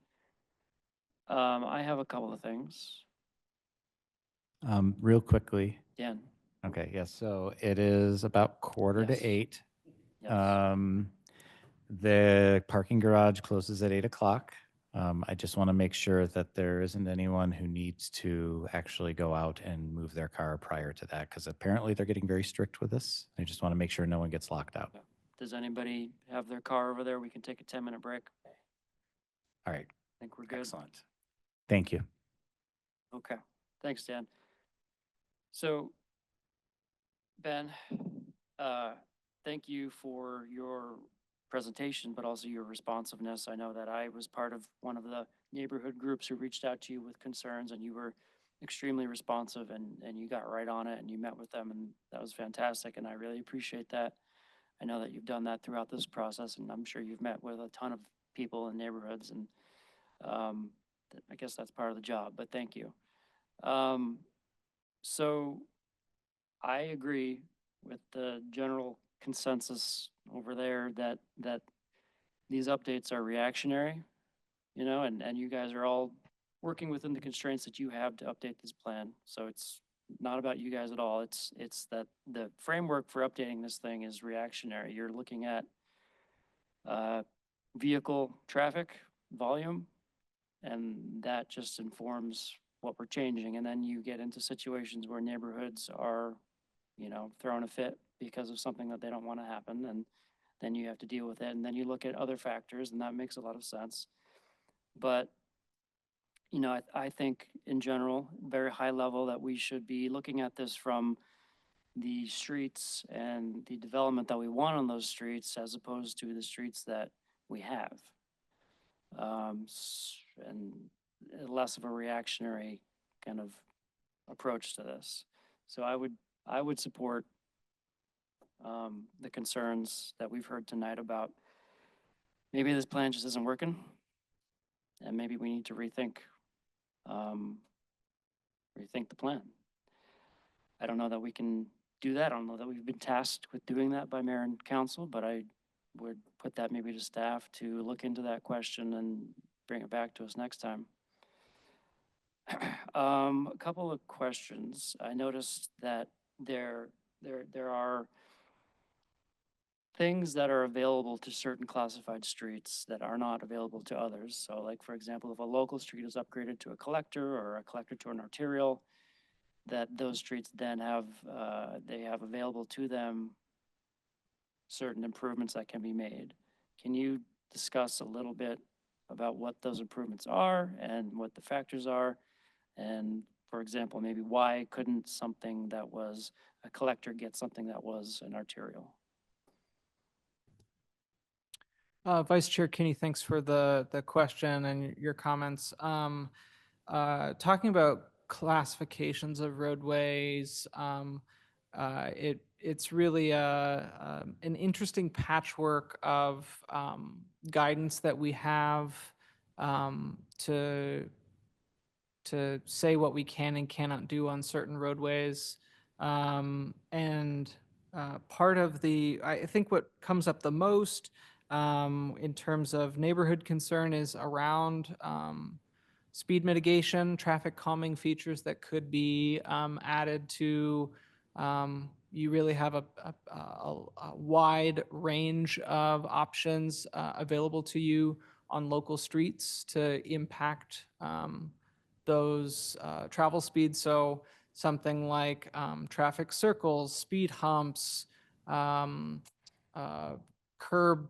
I have a couple of things. Real quickly. Dan? Okay, yes, so it is about quarter Yes. to 8. Yes. The parking garage closes at 8 o'clock. I just want to make sure that there isn't anyone who needs to actually go out and move their car prior to that, because apparently they're getting very strict with this. I just want to make sure no one gets locked out. Does anybody have their car over there? We can take a 10-minute break. All right, I think we're good. excellent. Thank you. Okay, thanks, Dan. So, Ben, thank you for your presentation, but also your responsiveness. I know that I was part of one of the neighborhood groups who reached out to you with concerns, and you were extremely responsive, and you got right on it, and you met with them, and that was fantastic, and I really appreciate that. I know that you've done that throughout this process, and I'm sure you've met with a ton of people in neighborhoods, and I guess that's part of the job, but thank you. So I agree with the general consensus over there that these updates are reactionary, you know, and you guys are all working within the constraints that you have to update this plan. So it's not about you guys at all. It's that the framework for updating this thing is reactionary. You're looking at vehicle traffic volume, and that just informs what we're changing. And then you get into situations where neighborhoods are, you know, throwing a fit because of something that they don't want to happen, and then you have to deal with it. And then you look at other factors, and that makes a lot of sense. But, you know, I think in general, very high level, that we should be looking at this from the streets and the development that we want on those streets as opposed to the streets that we have. And less of a reactionary kind of approach to this. So I would support the concerns that we've heard tonight about maybe this plan just isn't working, and maybe we need to rethink the plan. I don't know that we can do that. I don't know that we've been tasked with doing that by mayor and council, but I would put that maybe to staff to look into that question and bring it back to us next time. A couple of questions. I noticed that there are things that are available to certain classified streets that are not available to others. So like, for example, if a local street is upgraded to a collector or a collector to an arterial, that those streets then have, they have available to them certain improvements that can be made. Can you discuss a little bit about what those improvements are and what the factors are? And for example, maybe why couldn't something that was a collector get something that was an arterial? Vice Chair Kinney, thanks for the question and your comments. Talking about classifications of roadways, it's really an interesting patchwork of guidance that we have to say what we can and cannot do on certain roadways. And part of I think what comes up the most in terms of neighborhood concern is around speed mitigation, traffic calming features that could be added to. You really have a wide range of options available to you on local streets to impact those travel speeds. So something like traffic circles, speed humps, curb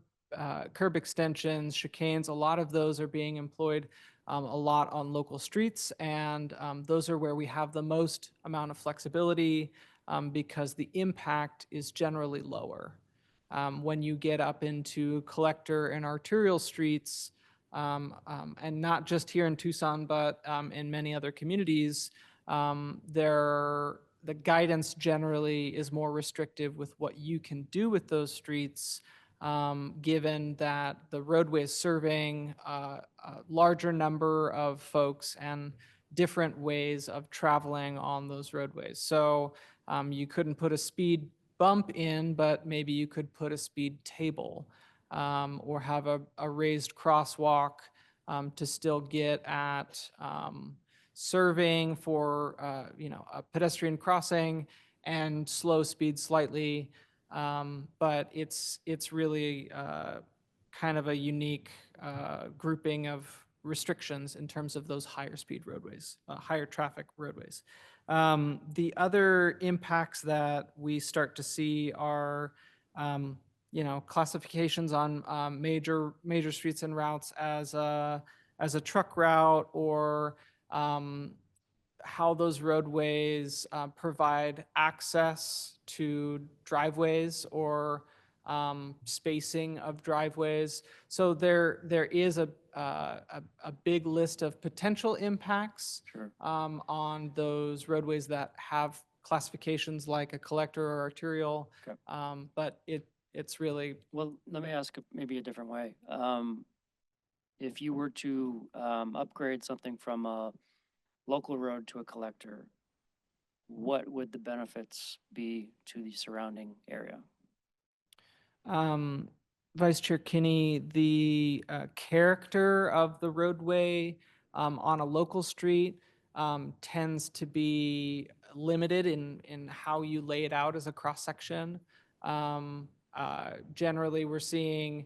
extensions, chicanes. A lot of those are being employed a lot on local streets, and those are where we have the most amount of flexibility because the impact is generally lower. When you get up into collector and arterial streets, and not just here in Tucson, but in many other communities, the guidance generally is more restrictive with what you can do with those streets, given that the roadway is serving a larger number of folks and different ways of traveling on those roadways. So you couldn't put a speed bump in, but maybe you could put a speed table or have a raised crosswalk to still get at serving for a pedestrian crossing and slow speed slightly. But it's really kind of a unique grouping of restrictions in terms of those higher speed roadways, higher traffic roadways. The other impacts that we start to see are, classifications on major streets and routes as a truck route, or how those roadways provide access to driveways, or spacing of driveways. So there is a big list of potential impacts Sure. on those roadways that have classifications like a collector or arterial. Okay. But it's really, Well, let me ask maybe a different way. If you were to upgrade something from a local road to a collector, what would the benefits be to the surrounding area? Vice Chair Kinney, the character of the roadway on a local street tends to be limited in how you lay it out as a cross-section. Generally, we're seeing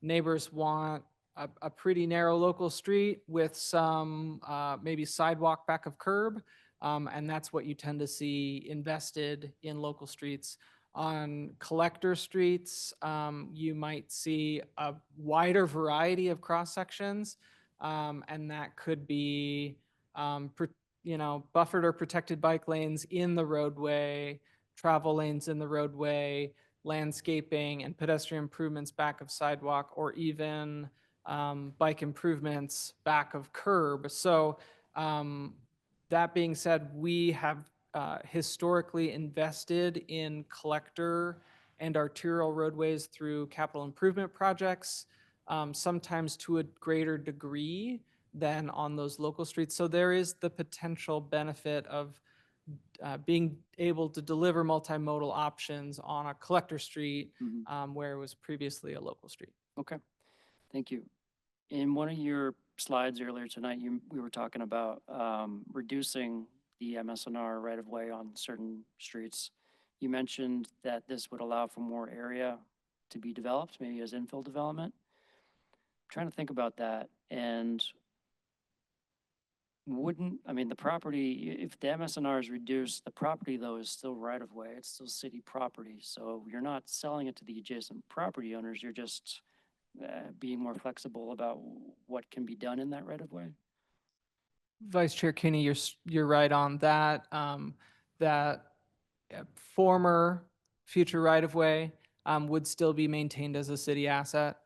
neighbors want a pretty narrow local street with some maybe sidewalk back of curb, and that's what you tend to see invested in local streets. On collector streets, you might see a wider variety of cross-sections, and that could be, buffered or protected bike lanes in the roadway, travel lanes in the roadway, landscaping and pedestrian improvements back of sidewalk, or even bike improvements back of curb. So that being said, we have historically invested in collector and arterial roadways through capital improvement projects, sometimes to a greater degree than on those local streets. So there is the potential benefit of being able to deliver multimodal options on a collector street where it was previously a local street. Okay, thank you. In one of your slides earlier tonight, we were talking about reducing the MSNR right-of-way on certain streets. You mentioned that this would allow for more area to be developed, maybe as infill development. I'm trying to think about that, and the property, if the MSNR is reduced, the property though is still right-of-way, it's still city property, so you're not selling it to the adjacent property owners, you're just being more flexible about what can be done in that right-of-way? Vice Chair Kinney, you're right on that. That former future right-of-way would still be maintained as a city asset.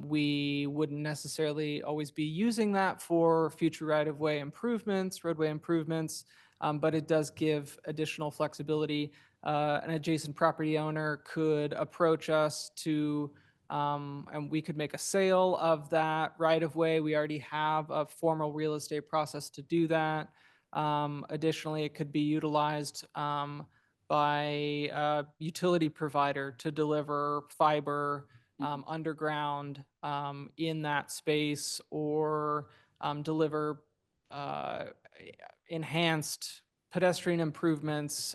We wouldn't necessarily always be using that for future right-of-way improvements, roadway improvements, but it does give additional flexibility. An adjacent property owner could approach us to and we could make a sale of that right-of-way. We already have a formal real estate process to do that. Additionally, it could be utilized by a utility provider to deliver fiber underground in that space, or deliver enhanced pedestrian improvements,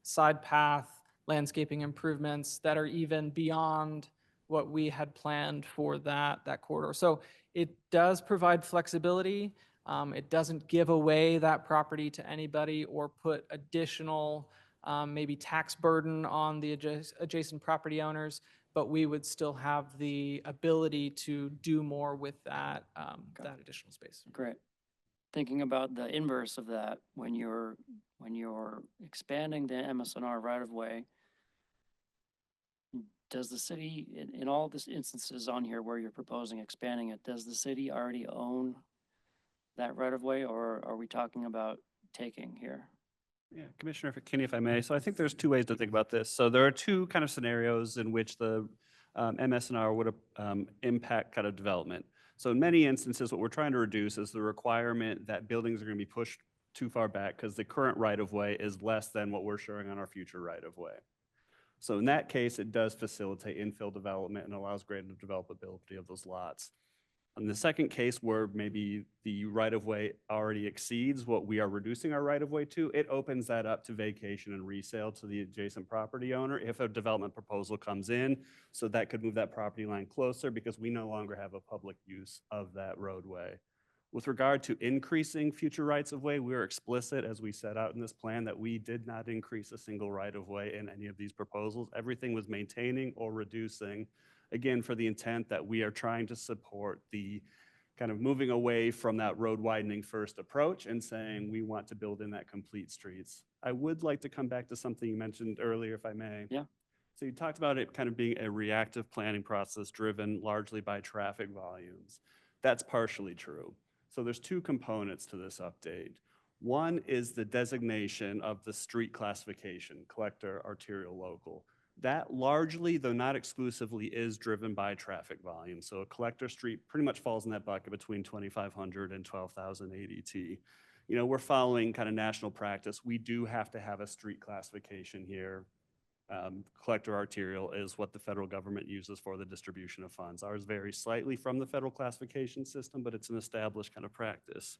side path, landscaping improvements that are even beyond what we had planned for that corridor. So it does provide flexibility. It doesn't give away that property to anybody or put additional maybe tax burden on the adjacent property owners, but we would still have the ability to do more with that additional space. Great. Thinking about the inverse of that, when you're expanding the MSNR right-of-way, does the city, in all these instances on here where you're proposing expanding it, does the city already own that right-of-way, or are we talking about taking here? Yeah, Commissioner Kinney, if I may. So I think there's two ways to think about this. So there are two kind of scenarios in which the MSNR would impact kind of development. So in many instances, what we're trying to reduce is the requirement that buildings are going to be pushed too far back because the current right-of-way is less than what we're showing on our future right-of-way. So in that case, it does facilitate infill development and allows greater developability of those lots. In the second case, where maybe the right-of-way already exceeds what we are reducing our right-of-way to, it opens that up to vacation and resale to the adjacent property owner if a development proposal comes in. So that could move that property line closer because we no longer have a public use of that roadway. With regard to increasing future rights-of-way, we are explicit, as we set out in this plan, that we did not increase a single right-of-way in any of these proposals. Everything was maintaining or reducing, again, for the intent that we are trying to support the kind of moving away from that road widening first approach and saying we want to build in that complete streets. I would like to come back to something you mentioned earlier, if I may. Yeah. So you talked about it kind of being a reactive planning process driven largely by traffic volumes. That's partially true. So there's two components to this update. One is the designation of the street classification, collector, arterial, local. That largely, though not exclusively, is driven by traffic volume. So a collector street pretty much falls in that bucket between 2,500 and 12,000 ADT. You know, we're following kind of national practice. We do have to have a street classification here. Collector arterial is what the federal government uses for the distribution of funds. Ours varies slightly from the federal classification system, but it's an established kind of practice.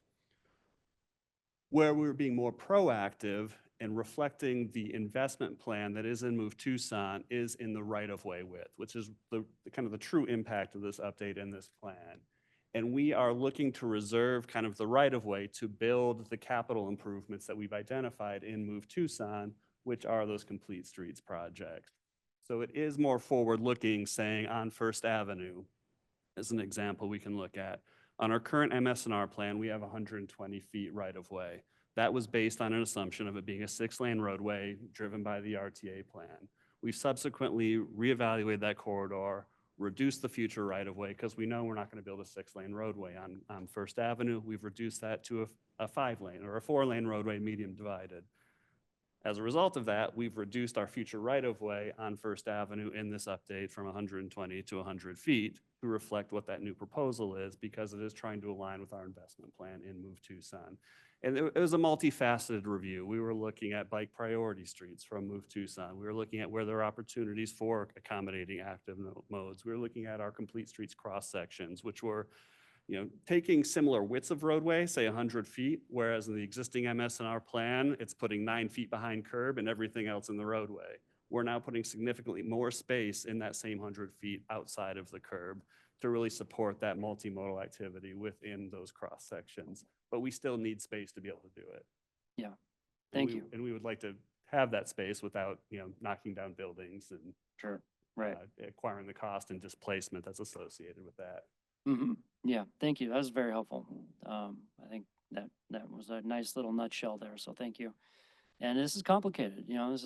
Where we're being more proactive and reflecting the investment plan that is in Move Tucson is in the right-of-way width, which is the kind of the true impact of this update in this plan. And we are looking to reserve kind of the right-of-way to build the capital improvements that we've identified in Move Tucson, which are those complete streets projects. So it is more forward-looking, saying on First Avenue, as an example we can look at. On our current MSNR plan, we have 120 feet right-of-way. That was based on an assumption of it being a 6-lane roadway driven by the RTA plan. We've subsequently reevaluated that corridor, reduced the future right-of-way because we know we're not going to build a 6-lane roadway on First Avenue. We've reduced that to a 5-lane or a 4-lane roadway, medium divided. As a result of that, we've reduced our future right-of-way on First Avenue in this update from 120 to 100 feet to reflect what that new proposal is, because it is trying to align with our investment plan in Move Tucson. And it was a multifaceted review. We were looking at bike priority streets from Move Tucson. We were looking at where there are opportunities for accommodating active modes. We were looking at our complete streets cross sections, which were taking similar widths of roadway, say 100 feet, whereas in the existing MSNR plan, it's putting 9 feet behind curb and everything else in the roadway. We're now putting significantly more space in that same 100 feet outside of the curb to really support that multimodal activity within those cross sections. But we still need space to be able to do it. Yeah, thank you. And we would like to have that space without, knocking down buildings and Sure, right. acquiring the cost and displacement that's associated with that. Mm-hmm. Yeah, thank you. That was very helpful. I think that was a nice little nutshell there, so thank you. And this is complicated, this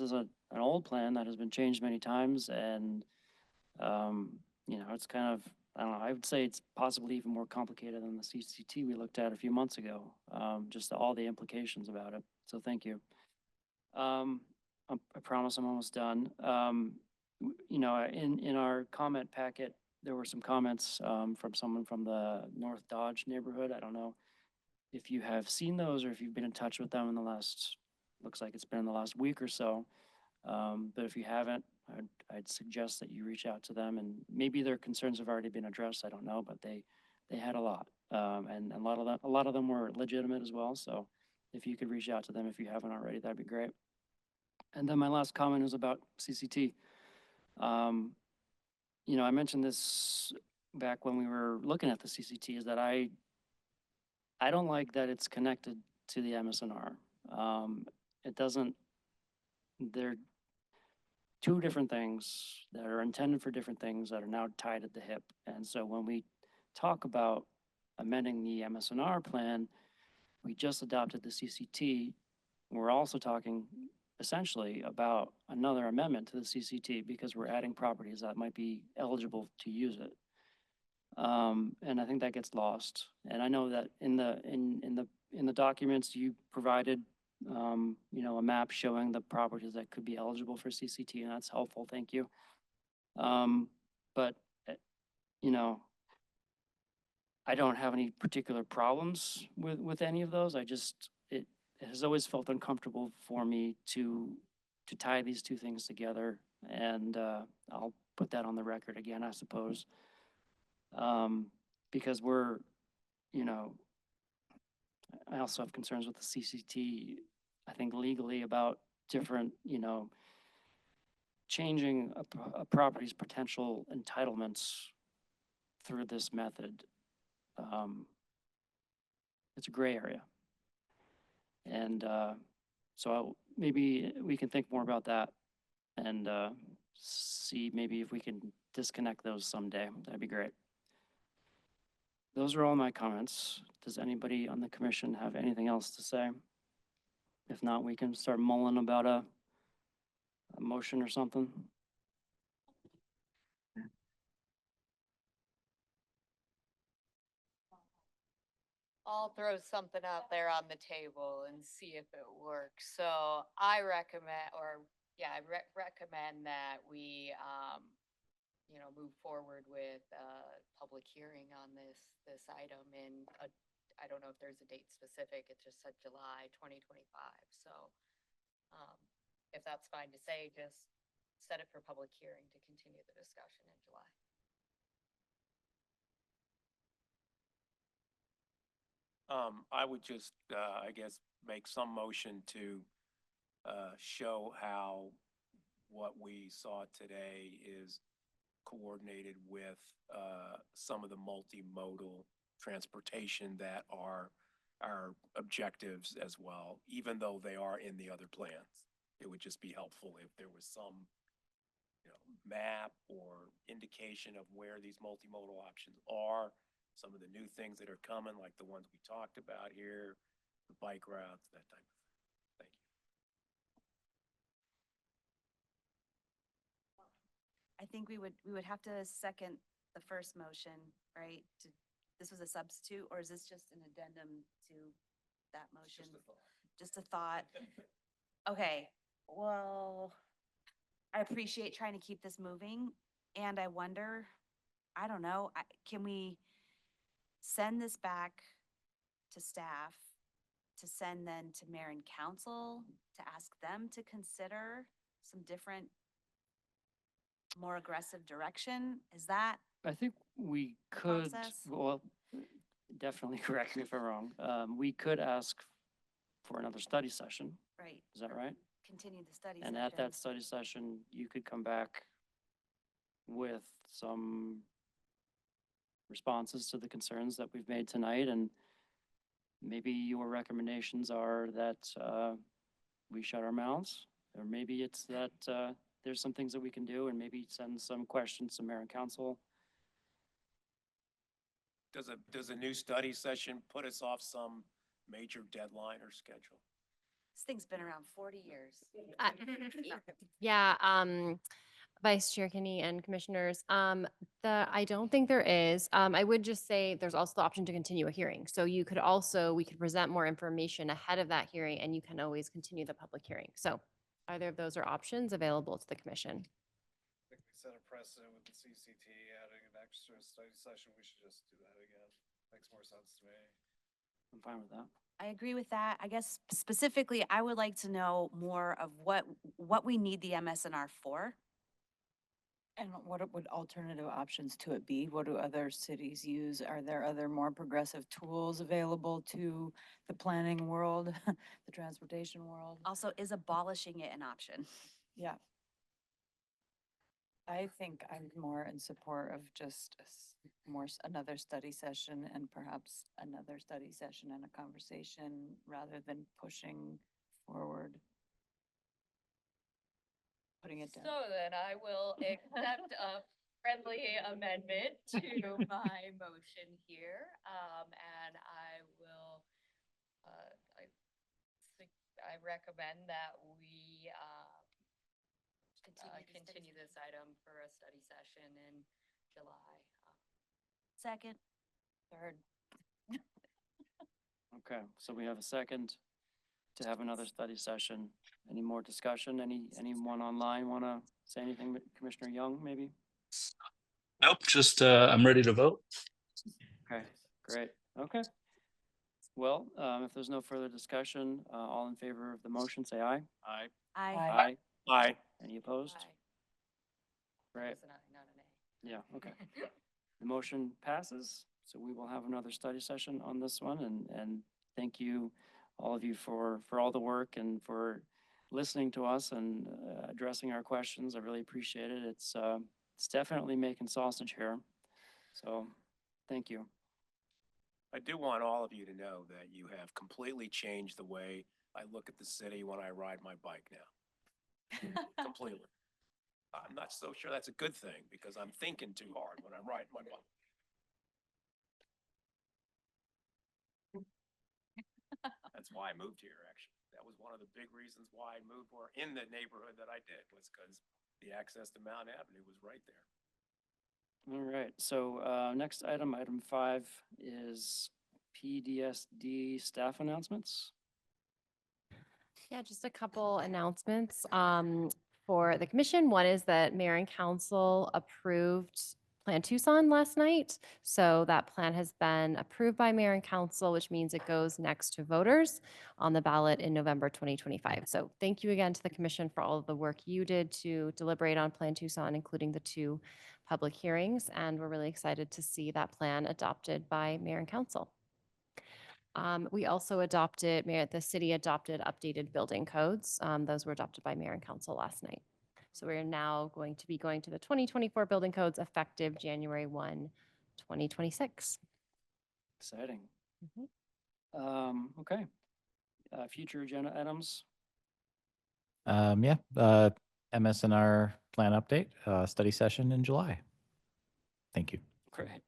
is an old plan that has been changed many times, and it's kind of, I don't know, I would say it's possibly even more complicated than the CCT we looked at a few months ago, just all the implications about it. So thank you. I promise I'm almost done. In our comment packet, there were some comments from someone from the North Dodge neighborhood. I don't know if you have seen those or if you've been in touch with them in the last, looks like it's been in the last week or so. But if you haven't, I'd suggest that you reach out to them, and maybe their concerns have already been addressed. I don't know, but they had a lot, and a lot of them were legitimate as well. So if you could reach out to them if you haven't already, that'd be great. And then my last comment was about CCT. I mentioned this back when we were looking at the CCT, is that I don't like that it's connected to the MSNR. They're two different things that are intended for different things that are now tied at the hip. And so when we talk about amending the MSNR plan, we just adopted the CCT. We're also talking essentially about another amendment to the CCT because we're adding properties that might be eligible to use it. And I think that gets lost. And I know that in the documents you provided, a map showing the properties that could be eligible for CCT, and that's helpful. Thank you. But I don't have any particular problems with any of those. It has always felt uncomfortable for me to tie these two things together, and I'll put that on the record again, I suppose. because we're, you know, I also have concerns with the CCT, I think legally about different, you know, changing a property's potential entitlements through this method. It's a gray area. And so maybe we can think more about that and see maybe if we can disconnect those someday. That'd be great. Those are all my comments. Does anybody on the commission have anything else to say? If not, we can start mulling about a motion or something. I'll throw something out there on the table and see if it works. So I recommend, I recommend that we, move forward with a public hearing on this item in, I don't know if there's a date specific, it just said July 2025. So if that's fine to say, just set it for public hearing to continue the discussion in July. I would just, I guess, make some motion to show how what we saw today is coordinated with some of the multimodal transportation that are our objectives as well, even though they are in the other plans. It would just be helpful if there was some, map or indication of where these multimodal options are, some of the new things that are coming, like the ones we talked about here, the bike routes, that type of thing. Thank you. I think we would have to second the first motion, right? This was a substitute, or is this just an addendum to that motion? Just a thought. Okay, well, I appreciate trying to keep this moving, and I wonder, I don't know, can we send this back to staff to send then to mayor and council to ask them to consider some different, more aggressive direction? Is that I think we could, process? well, definitely correct me if I'm wrong. We could ask for another study session. right? Is that right? Continue the study And session. at that study session, you could come back with some responses to the concerns that we've made tonight. And maybe your recommendations are that we shut our mouths, or maybe it's that there's some things that we can do, and maybe send some questions to mayor and council. Does a new study session put us off some major deadline or schedule? This thing's been around 40 years. Yeah, Vice Chair Kinney and Commissioners, I don't think there is. I would just say there's also the option to continue a hearing. So we could present more information ahead of that hearing, and you can always continue the public hearing. So either of those are options available to the commission. I think we set a precedent with the CCT adding an extra study session. We should just do that again. Makes more sense to me. I'm fine with that. I agree with that. I guess specifically, I would like to know more of what we need the MSNR for. And what would alternative options to it be? What do other cities use? Are there other more progressive tools available to the planning world, the transportation world? Also, is abolishing it an option? Yeah. I think I'm more in support of just another study session, and perhaps another study session and a conversation rather than pushing forward. Putting it down. So then I will accept a friendly amendment to my motion here. And I will, I recommend that we continue this item for a study session in July. Second. Third. Okay, so we have a second to have another study session. Any more discussion? Anyone online want to say anything? Commissioner Young, maybe? Nope, just I'm ready to vote. Okay, great. Okay. Well, if there's no further discussion, all in favor of the motion, say aye. Aye. Aye. Aye. Any opposed? Aye. Great. It's an aye, not an A. Yeah, okay. The motion passes. So we will have another study session on this one, and thank you, all of you, for all the work and for listening to us and addressing our questions. I really appreciate it. It's definitely making sausage here. So, thank you. I do want all of you to know that you have completely changed the way I look at the city when I ride my bike now. Completely. I'm not so sure that's a good thing because I'm thinking too hard when I ride my bike. That's why I moved here, actually. That was one of the big reasons why I moved or in the neighborhood that I did, was because the access to Mount Avenue was right there. All right, so next item, item 5, is PDSD staff announcements. Yeah, just a couple announcements for the commission. One is that mayor and council approved Plan Tucson last night. So that plan has been approved by mayor and council, which means it goes next to voters on the ballot in November 2025. So thank you again to the commission for all of the work you did to deliberate on Plan Tucson, including the 2 public hearings. And we're really excited to see that plan adopted by mayor and council. We also the city adopted updated building codes. Those were adopted by mayor and council last night. So we're now going to be going to the 2024 building codes effective January 1, 2026. Exciting. Mhm. Okay. Future agenda items. MSNR plan update, study session in July. Thank you. Great.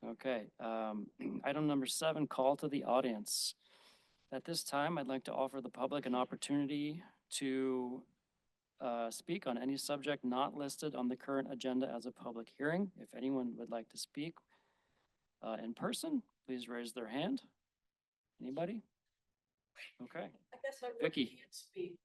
Okay. Item number 7, call to the audience. At this time, I'd like to offer the public an opportunity to speak on any subject not listed on the current agenda as a public hearing. If anyone would like to speak in person, please raise their hand. Anybody? Okay. I guess I really Vicky. can't speak.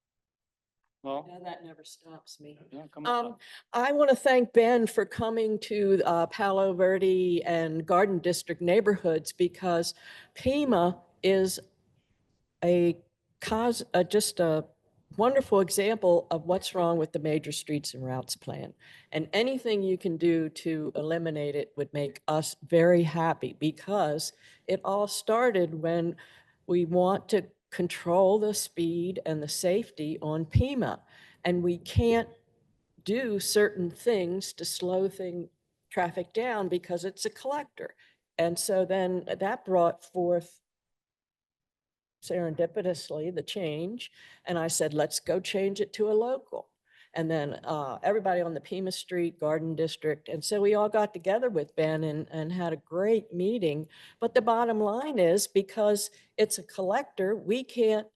Well, No, that never stops me. yeah, come on. I want to thank Ben for coming to Palo Verde and Garden District neighborhoods, because Pima is just a wonderful example of what's wrong with the major streets and routes plan. And anything you can do to eliminate it would make us very happy, because it all started when we want to control the speed and the safety on Pima. And we can't do certain things to slow traffic down because it's a collector. And so then that brought forth serendipitously the change. And I said, let's go change it to a local. And then everybody on the Pima Street Garden District. And so we all got together with Ben and had a great meeting. But the bottom line is, because it's a collector, we can't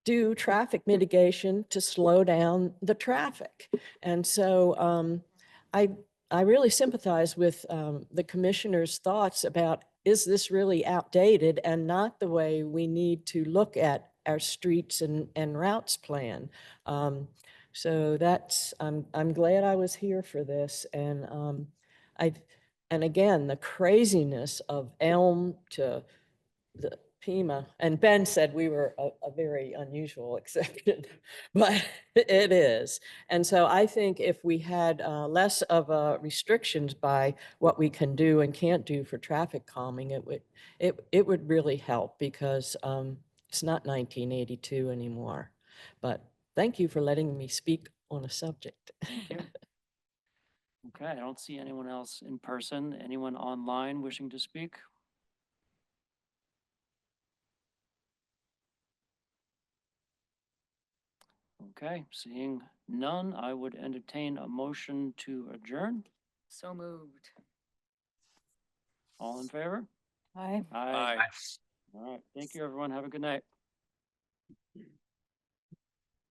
do traffic mitigation to slow down the traffic. And so I really sympathize with the commissioner's thoughts about, is this really outdated and not the way we need to look at our streets and routes plan. So I'm glad I was here for this. And and again, the craziness of Elm to the Pima, and Ben said we were a very unusual exception, but it is. And so I think if we had less of restrictions by what we can do and can't do for traffic calming, it would really help, because it's not 1982 anymore. But thank you for letting me speak on a subject. Thank you. Okay, I don't see anyone else in person. Anyone online wishing to speak? Okay, seeing none, I would entertain a motion to adjourn. So moved. All in favor? Aye. Aye. All right, thank you, everyone. Have a good night.